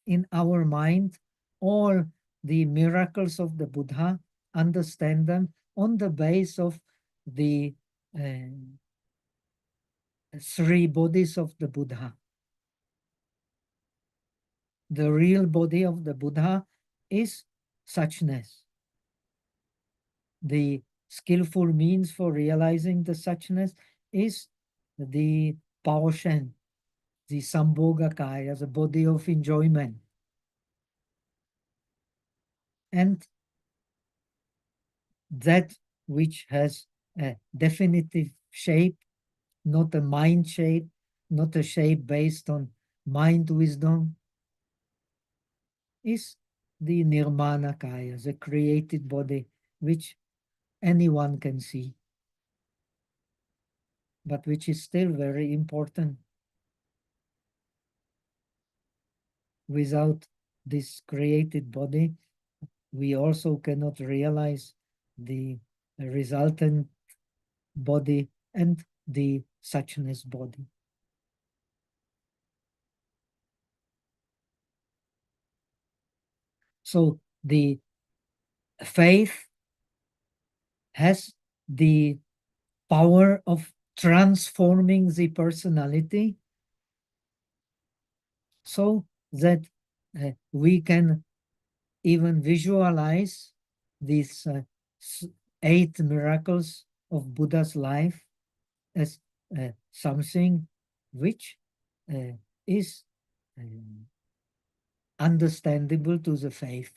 in our mind all the miracles of the Buddha, understand them on the base of the three bodies of the Buddha. The real body of the Buddha is suchness. The skillful means for realizing the suchness is the Paoshen, the Sambhogakaya, the body of enjoyment. And that which has a definitive shape, not a mind shape, not a shape based on mind wisdom, is the Nirmana Kaya, the created body, which anyone can see, but which is still very important. Without this created body, we also cannot realize the resultant body and the suchness body. So the faith has the power of transforming the personality so that we can even visualize these 8 miracles of Buddha's life as something which is understandable to the faith.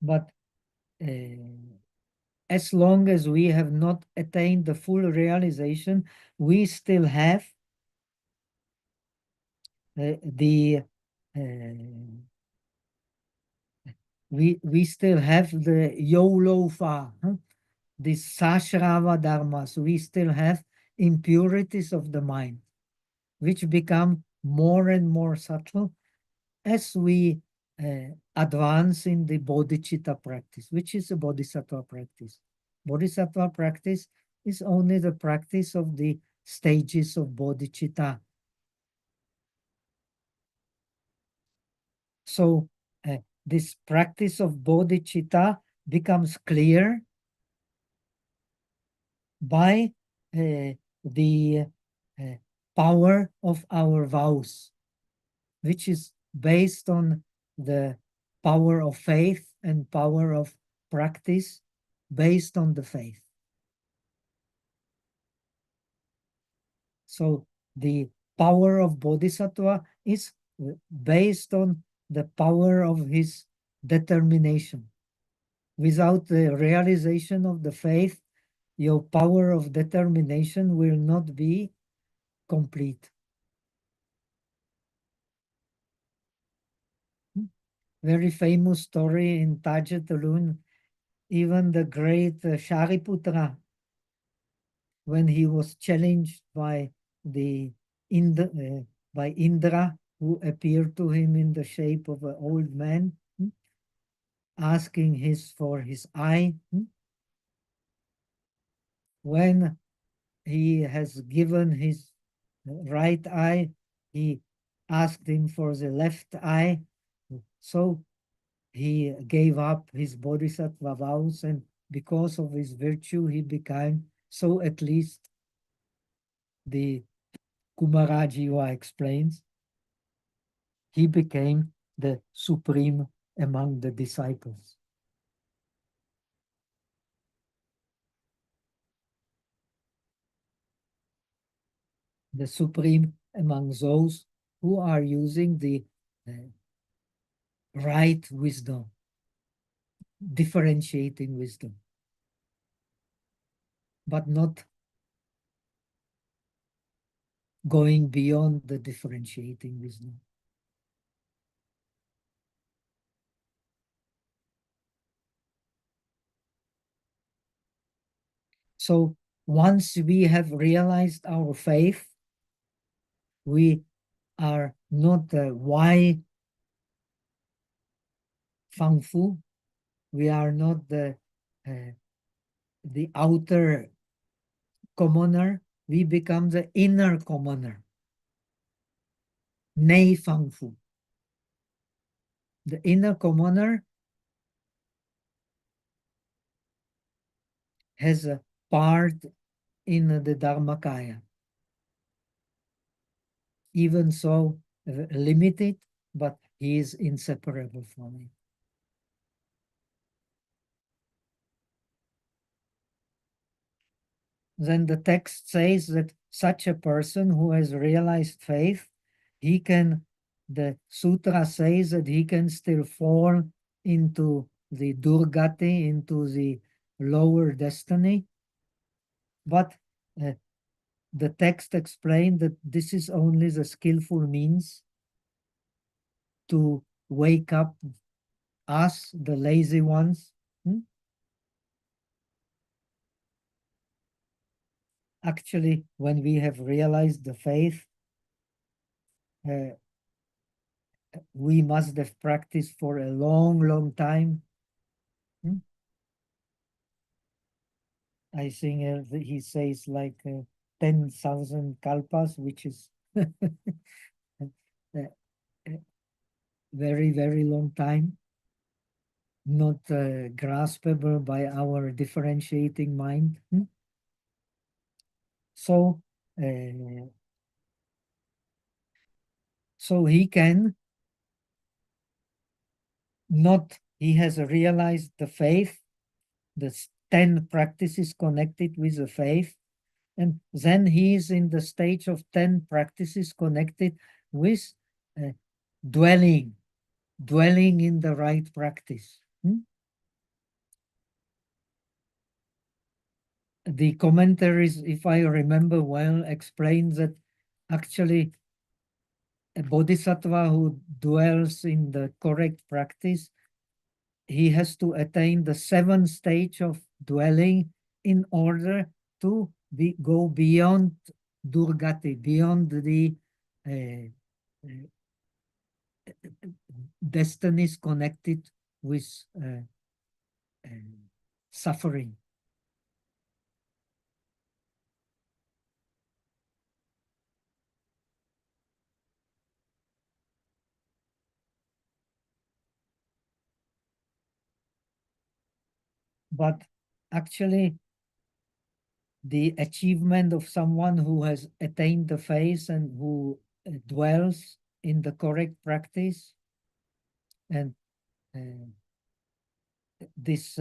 But as long as we have not attained the full realization, we still have we still have the Yolofa, the Sashrava dharmas. We still have impurities of the mind, which become more and more subtle as we advance in the bodhicitta practice, which is a bodhisattva practice. Bodhisattva practice is only the practice of the stages of bodhicitta. So this practice of bodhicitta becomes clear by the power of our vows, which is based on the power of faith and power of practice based on the faith. So the power of Bodhisattva is based on the power of his determination. Without the realization of the faith, your power of determination will not be complete. Very famous story in Tajatalun, even the great Shariputra, when he was challenged by the by Indra, who appeared to him in the shape of an old man, asking for his eye. When he has given his right eye, he asked him for the left eye. So he gave up his bodhisattva vows, and because of his virtue, he became, so at least the Kumarajiva explains, he became the supreme among the disciples. The supreme among those who are using the right wisdom, differentiating wisdom, but not going beyond the differentiating wisdom. So once we have realized our faith, we are not Wai Fang Fu. We are not the outer commoner. We become the inner commoner. Nei Fang Fu. The inner commoner has a part in the Dharmakaya. Even so limited, but he is inseparable from it. Then the text says that such a person who has realized faith, the sutra says that he can still fall into the durgati, into the lower destiny. But the text explained that this is only the skillful means to wake up us, the lazy ones. Actually, when we have realized the faith, we must have practiced for a long, long time. I think he says like 10,000 kalpas, which is a very, very long time, not graspable by our differentiating mind. So, so he can not, he has realized the faith, the 10 practices connected with the faith, and then he is in the stage of 10 practices connected with dwelling in the right practice. The commentaries, if I remember well, explain that actually a bodhisattva who dwells in the correct practice, he has to attain the 7th stage of dwelling in order to go beyond durgati, beyond the destinies connected with suffering. But actually, the achievement of someone who has attained the faith and who dwells in the correct practice, and this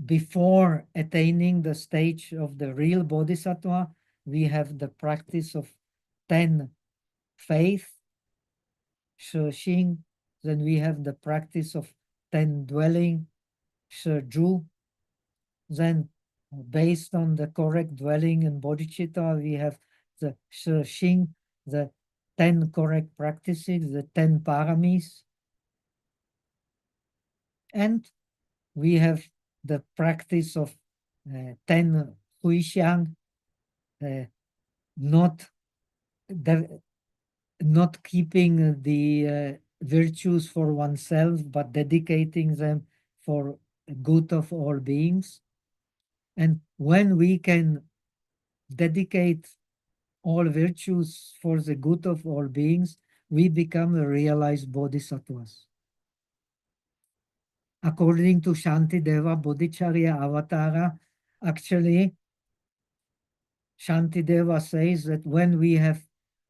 before attaining the stage of the real bodhisattva, we have the practice of 10 faith, Shishing, then we have the practice of 10 dwelling, Shiju. Then, based on the correct dwelling in bodhicitta, we have the Shing, the 10 correct practices, the 10 paramis. And we have the practice of 10 Huishiang, not the, not keeping the virtues for oneself, but dedicating them for good of all beings. And when we can dedicate all virtues for the good of all beings, we become realized bodhisattvas. According to Shantideva Bodhicharya Avatara, actually, Shantideva says that when we have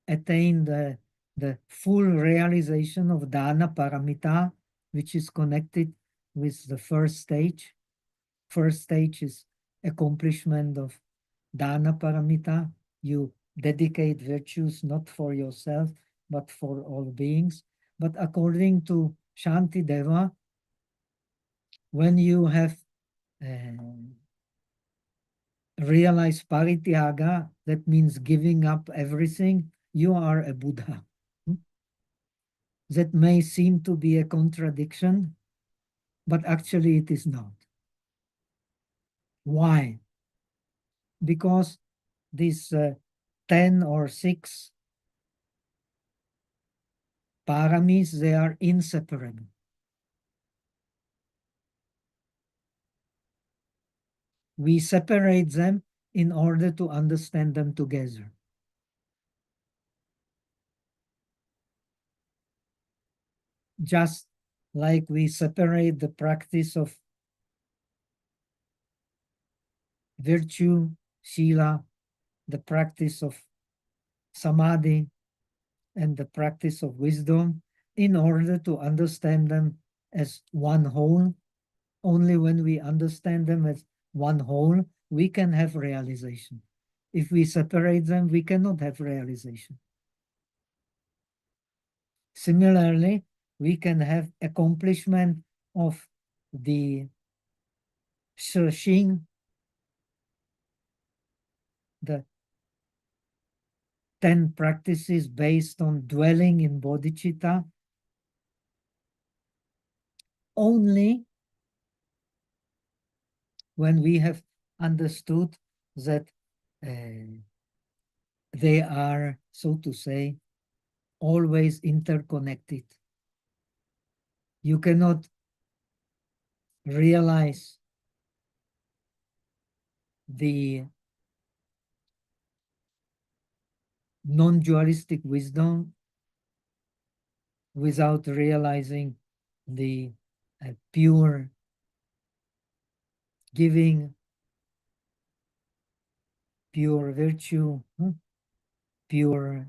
attained the full realization of Dana Paramita, which is connected with the first stage is accomplishment of Dana Paramita. You dedicate virtues not for yourself, but for all beings. But according to Shantideva, when you have realize parityaga, that means giving up everything, you are a Buddha. That may seem to be a contradiction, but actually it is not. Why? Because these 10 or 6 paramis, they are inseparable. We separate them in order to understand them together. Just like we separate the practice of virtue, sila, the practice of samadhi, and the practice of wisdom in order to understand them as one whole. Only when we understand them as one whole, we can have realization. If we separate them, we cannot have realization. Similarly, we can have accomplishment of the Shixing, the 10 practices based on dwelling in bodhicitta, only when we have understood that they are, so to say, always interconnected. You cannot realize the non-dualistic wisdom without realizing the pure giving, pure virtue, pure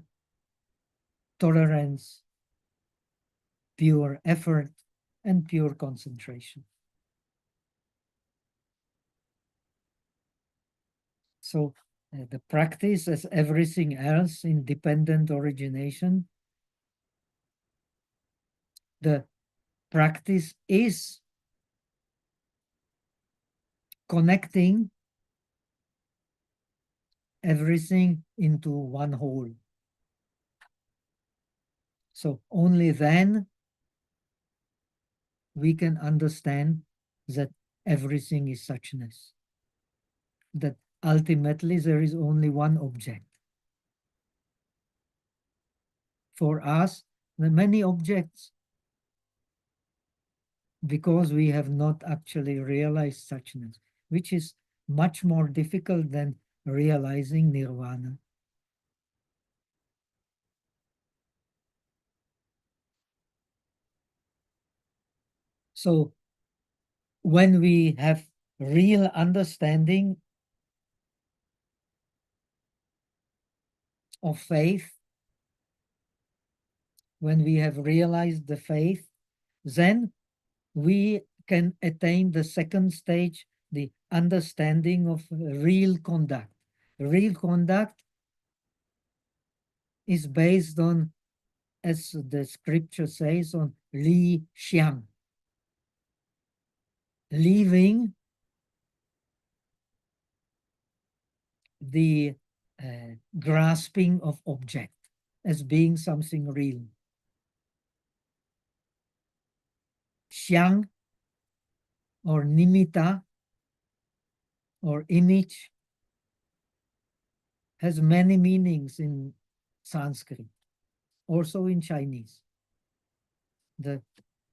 tolerance, pure effort, and pure concentration. So the practice, as everything else in dependent origination, the practice is connecting everything into one whole. So only then we can understand that everything is suchness, that ultimately there is only one object. For us, the many objects, because we have not actually realized suchness, which is much more difficult than realizing nirvana. So when we have real understanding of faith, when we have realized the faith, then we can attain the second stage, the understanding of real conduct. Real conduct is based on, as the scripture says, on Li Xiang. leaving the grasping of object as being something real. Xiang or nimitta or image has many meanings in Sanskrit, also in Chinese. The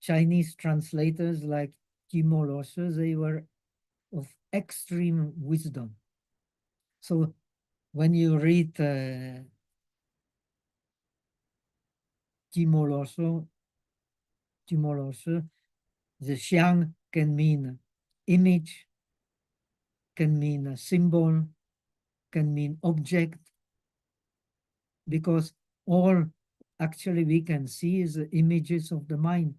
Chinese translators like Kimoloshe, they were of extreme wisdom. So when you read Kimoloshe, the xiang can mean image, can mean a symbol, can mean object, because all actually we can see is the images of the mind.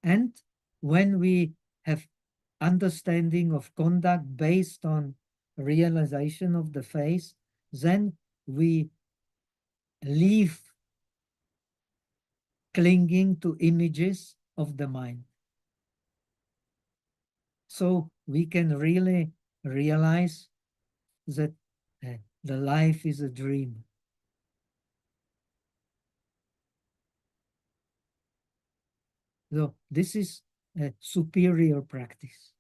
And when we have understanding of conduct based on realization of the face, then we leave clinging to images of the mind. So we can really realize that the life is a dream. So this is a superior practice.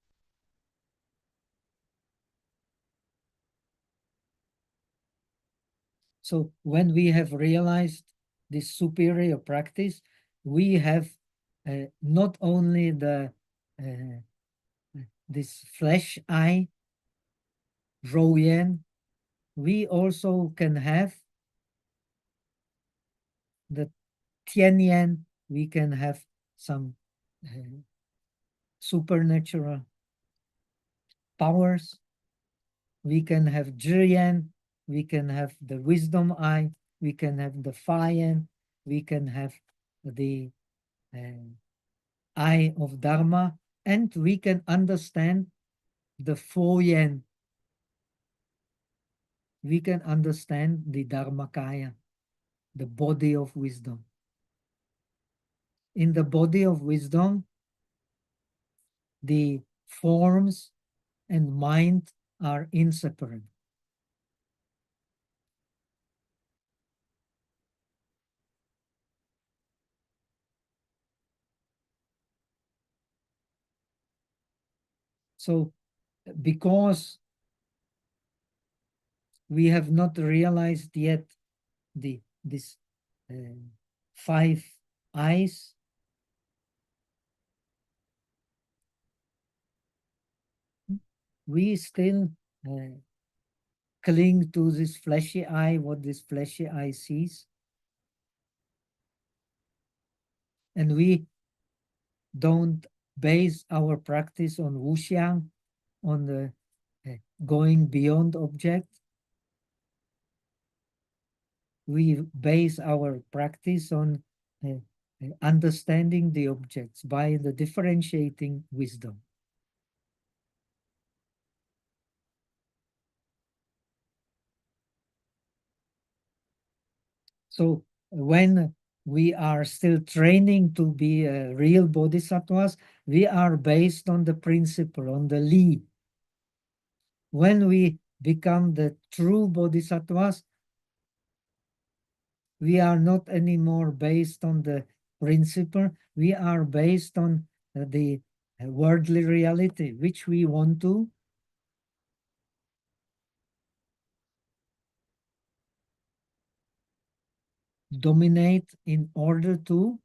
So when we have realized this superior practice, we have not only the this flesh eye, Royan, we also can have the Tianyan, we can have some supernatural powers. We can have Zhiyan, we can have the wisdom eye, we can have the Fayan, we can have the eye of Dharma, and we can understand the Foyan. We can understand the Dharmakaya, the body of wisdom. In the body of wisdom, the forms and mind are inseparable. So because we have not realized yet this five eyes, we still cling to this fleshy eye, what this fleshy eye sees. And we don't base our practice on wuxiang, on the going beyond object. We base our practice on understanding the objects by the differentiating wisdom. So when we are still training to be real bodhisattvas, we are based on the principle, on the li. When we become the true bodhisattvas, we are not anymore based on the principle, we are based on the worldly reality, which we want to dominate in order to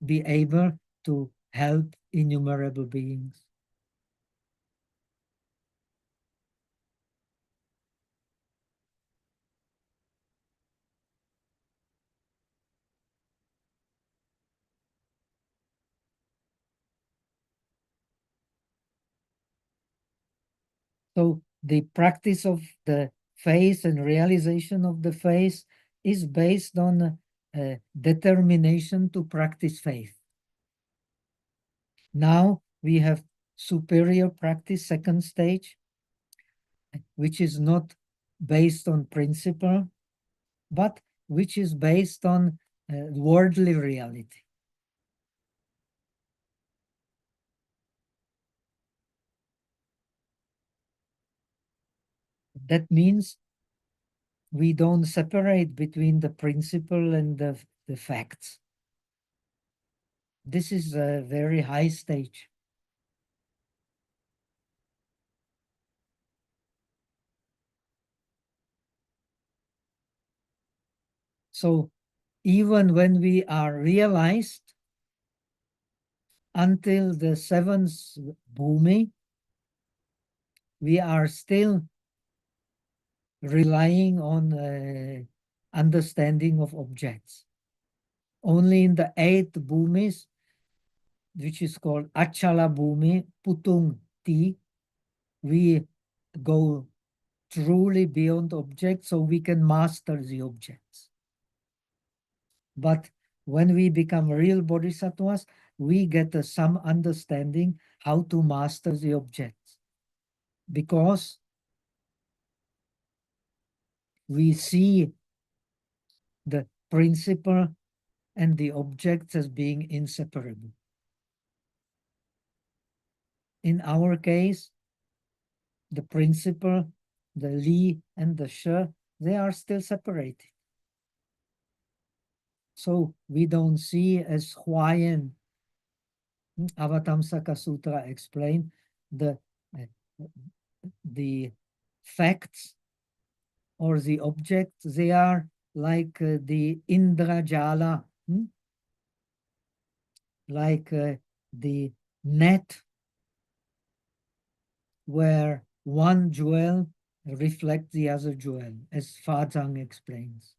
be able to help innumerable beings. So the practice of the face and realization of the face is based on determination to practice faith. Now we have superior practice, second stage, which is not based on principle, but which is based on worldly reality. That means we don't separate between the principle and the facts. This is a very high stage. So even when we are realized, until the seventh bhumi, we are still relying on understanding of objects. Only in the eighth bhumis, which is called Achala Bhumi, Putung Ti, we go truly beyond objects so we can master the objects. But when we become real bodhisattvas, we get some understanding how to master the objects. Because we see the principle and the objects as being inseparable. In our case, the principle, the li and the she, they are still separated. So we don't see, as Huayan Avatamsaka Sutra explained, the facts or the objects, they are like the Indrajala, like the net where one jewel reflects the other jewel, as Fazang explains.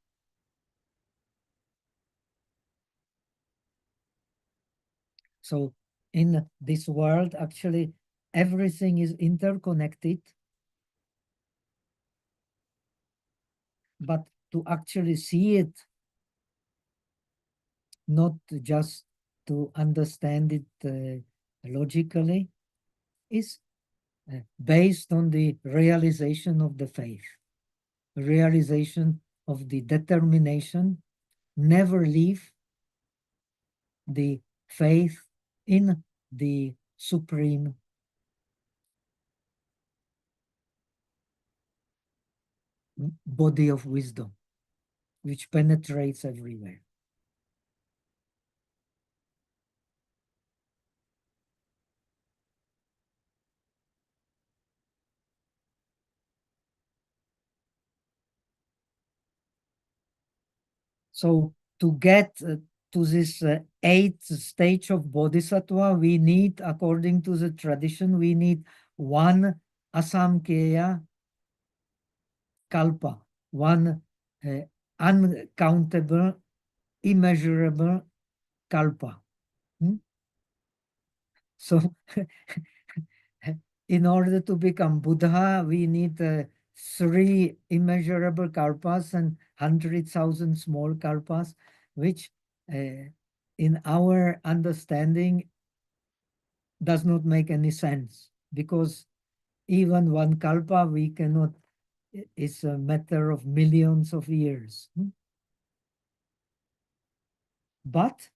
So in this world, actually, everything is interconnected, but to actually see it, not just to understand it logically, is based on the realization of the faith, realization of the determination, never leave the faith in the supreme body of wisdom, which penetrates everywhere. So to get to this eighth stage of bodhisattva, we need, according to the tradition, we need one asamkheya kalpa, one uncountable, immeasurable kalpa. So in order to become Buddha, we need three immeasurable kalpas and 100,000 small kalpas, which in our understanding does not make any sense, because even one kalpa we cannot, it's a matter of millions of years. But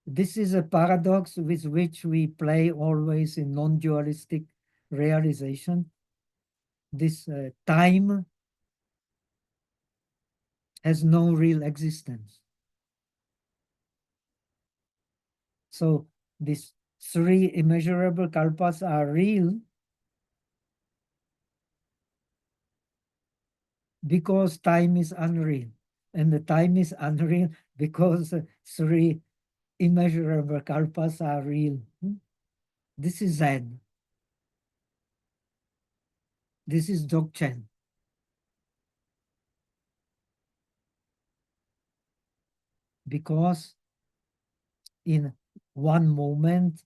this is a paradox with which we play always in non-dualistic realization. This time has no real existence. So these three immeasurable kalpas are real because time is unreal. And the time is unreal because three immeasurable kalpas are real. This is Zen. This is Dzogchen. Because in one moment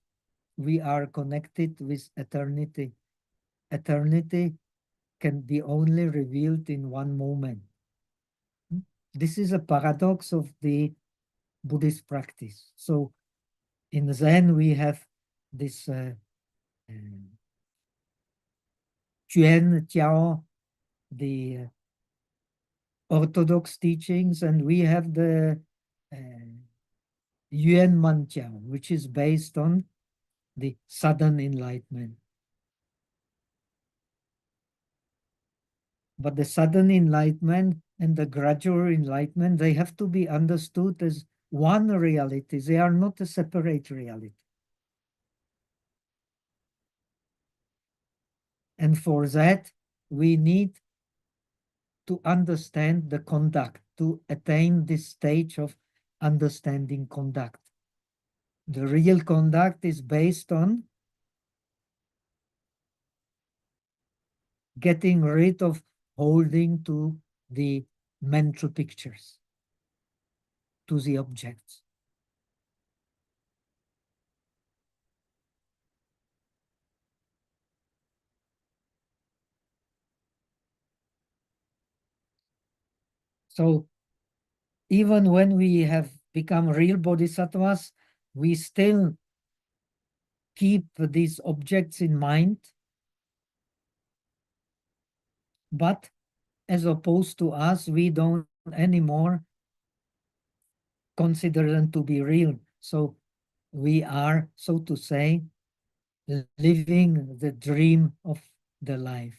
we are connected with eternity. Eternity can be only revealed in one moment. This is a paradox of the Buddhist practice. So in Zen, we have this Quan Jiao, the orthodox teachings, and we have the Yuan Man Jiao, which is based on the sudden enlightenment. But the sudden enlightenment and the gradual enlightenment, they have to be understood as one reality. They are not a separate reality. And for that, we need to understand the conduct, to attain this stage of understanding conduct. The real conduct is based on getting rid of holding to the mental pictures, to the objects. So even when we have become real bodhisattvas, we still keep these objects in mind, but as opposed to us, we don't anymore consider them to be real. So we are, so to say, living the dream of the life.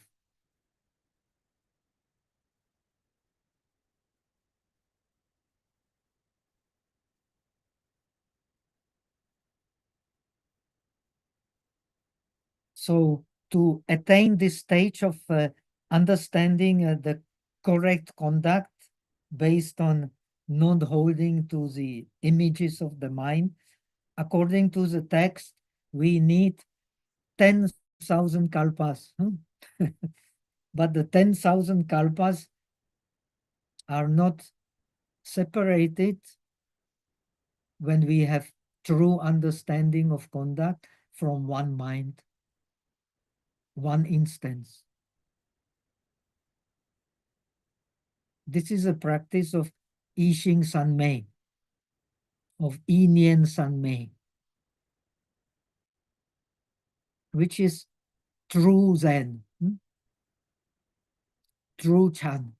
So to attain this stage of understanding the correct conduct based on not holding to the images of the mind, according to the text, we need 10,000 kalpas. But the 10,000 kalpas are not separated when we have true understanding of conduct from one mind, one instance. This is a practice of I Ching San Mei, of I Nien San Mei, which is true Zen, true Chan,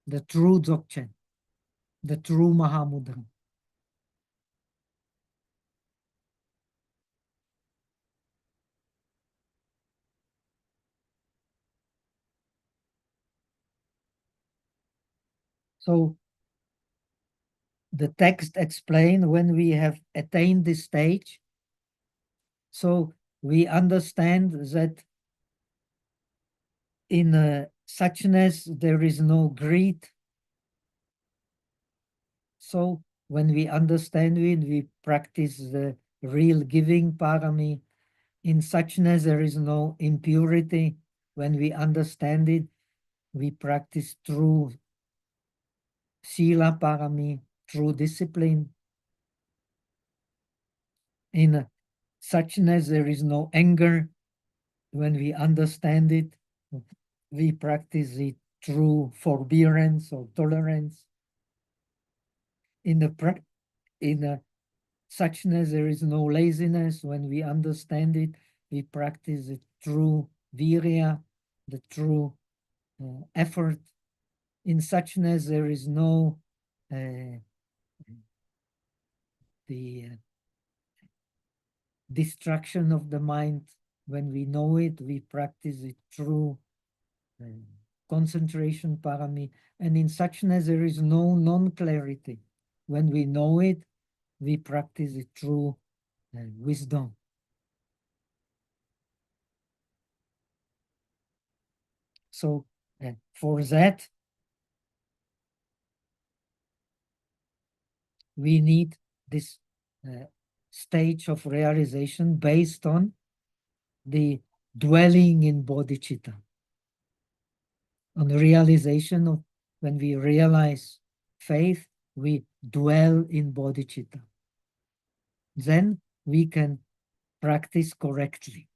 the true Dzogchen, the true Mahamudra. So the text explains when we have attained this stage, so we understand that in suchness there is no greed. So when we understand it, we practice the real giving parami. In suchness there is no impurity. When we understand it, we practice true sila parami, true discipline. In suchness there is no anger. When we understand it, we practice it through forbearance or tolerance. In a suchness, there is no laziness. When we understand it, we practice it through virya, the true effort. In suchness, there is no the distraction of the mind. When we know it, we practice it through concentration parami. And in suchness, there is no non-clarity. When we know it, we practice it through wisdom. So for that, we need this stage of realization based on the dwelling in bodhicitta, on the realization of when we realize faith, we dwell in bodhicitta. Then we can practice correctly.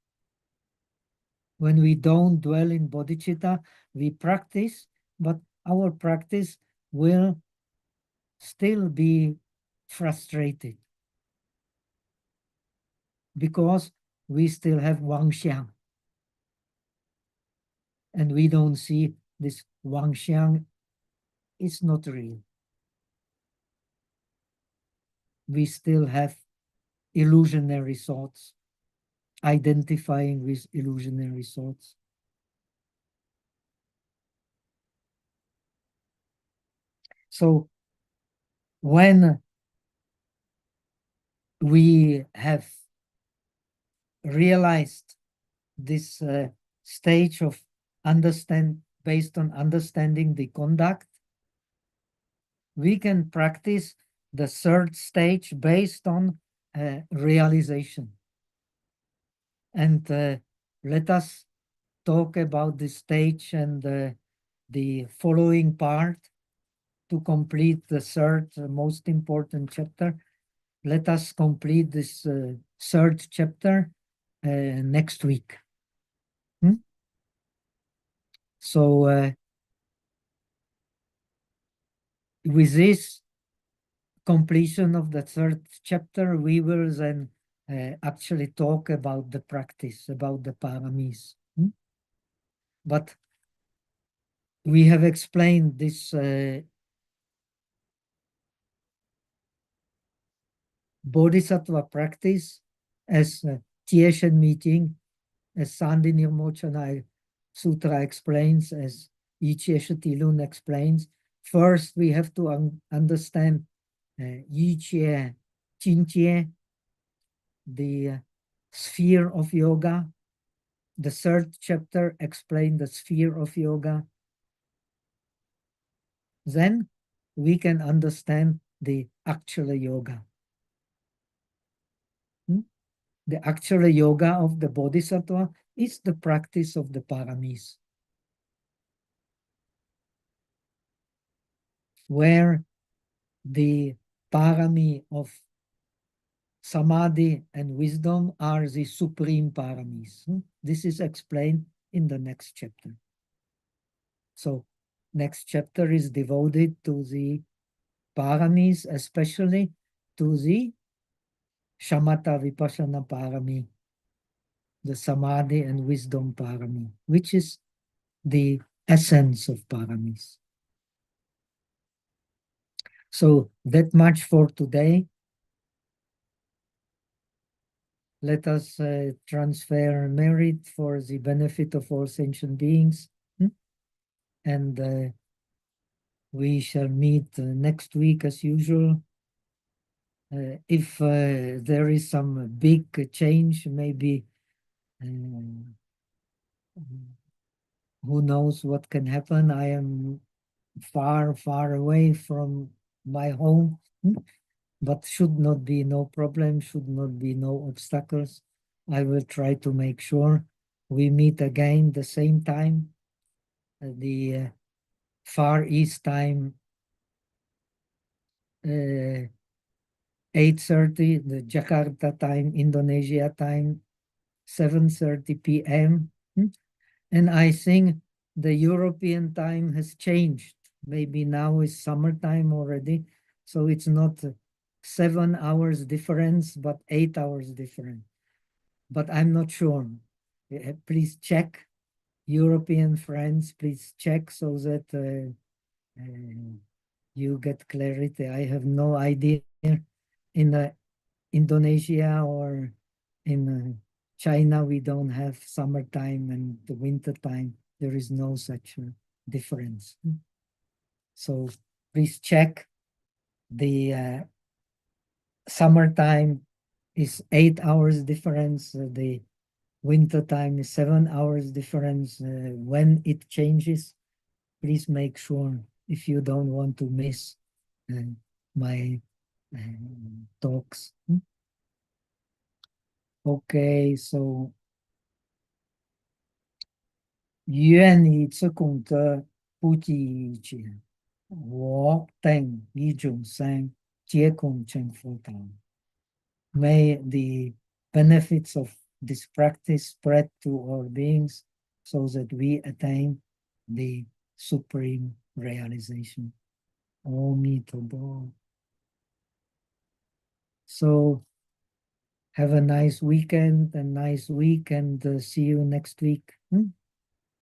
When we don't dwell in bodhicitta, we practice, but our practice will still be frustrated because we still have Wang Xiang. And we don't see this Wang Xiang is not real. We still have illusionary thoughts, identifying with illusionary thoughts. So when we have realized this stage of based on understanding the conduct, we can practice the third stage based on realization. And let us talk about this stage and the following part to complete the third most important chapter. Let us complete this third chapter next week. So with this completion of the third chapter, we will then actually talk about the practice, about the paramis. But we have explained this bodhisattva practice as Tieshen meeting, as Sandi Nirmochana Sutra explains, as Yichie Tilun explains. First, we have to understand Yichie Jinjie, the sphere of yoga. The third chapter explains the sphere of yoga. Then we can understand the actual yoga. The actual yoga of the bodhisattva is the practice of the paramis, where the parami of samadhi and wisdom are the supreme paramis. This is explained in the next chapter. So next chapter is devoted to the paramis, especially to the Samatha Vipassana parami, the samadhi and wisdom parami, which is the essence of paramis. So that much for today. Let us transfer merit for the benefit of all sentient beings. And we shall meet next week as usual. If there is some big change, maybe who knows what can happen. I am far, far away from my home, but should not be no problem, should not be no obstacles. I will try to make sure we meet again the same time, the Far East time, 8:30, the Jakarta time, Indonesia time, 7:30 p.m. And I think the European time has changed. Maybe now is summertime already. So it's not 7 hours difference, but 8 hours difference. But I'm not sure. Please check, European friends, please check so that you get clarity. I have no idea in Indonesia or in China, we don't have summertime and the winter time. There is no such difference. So please check. The summertime is 8 hours difference. The winter time is 7 hours difference. When it changes, please make sure if you don't want to miss my talks. Okay, so 愿以此功德不计一切，我等一众生皆共成佛道。May the benefits of this practice spread to all beings so that we attain the supreme realization. Amitabo. So have a nice weekend, a nice week, and see you next week.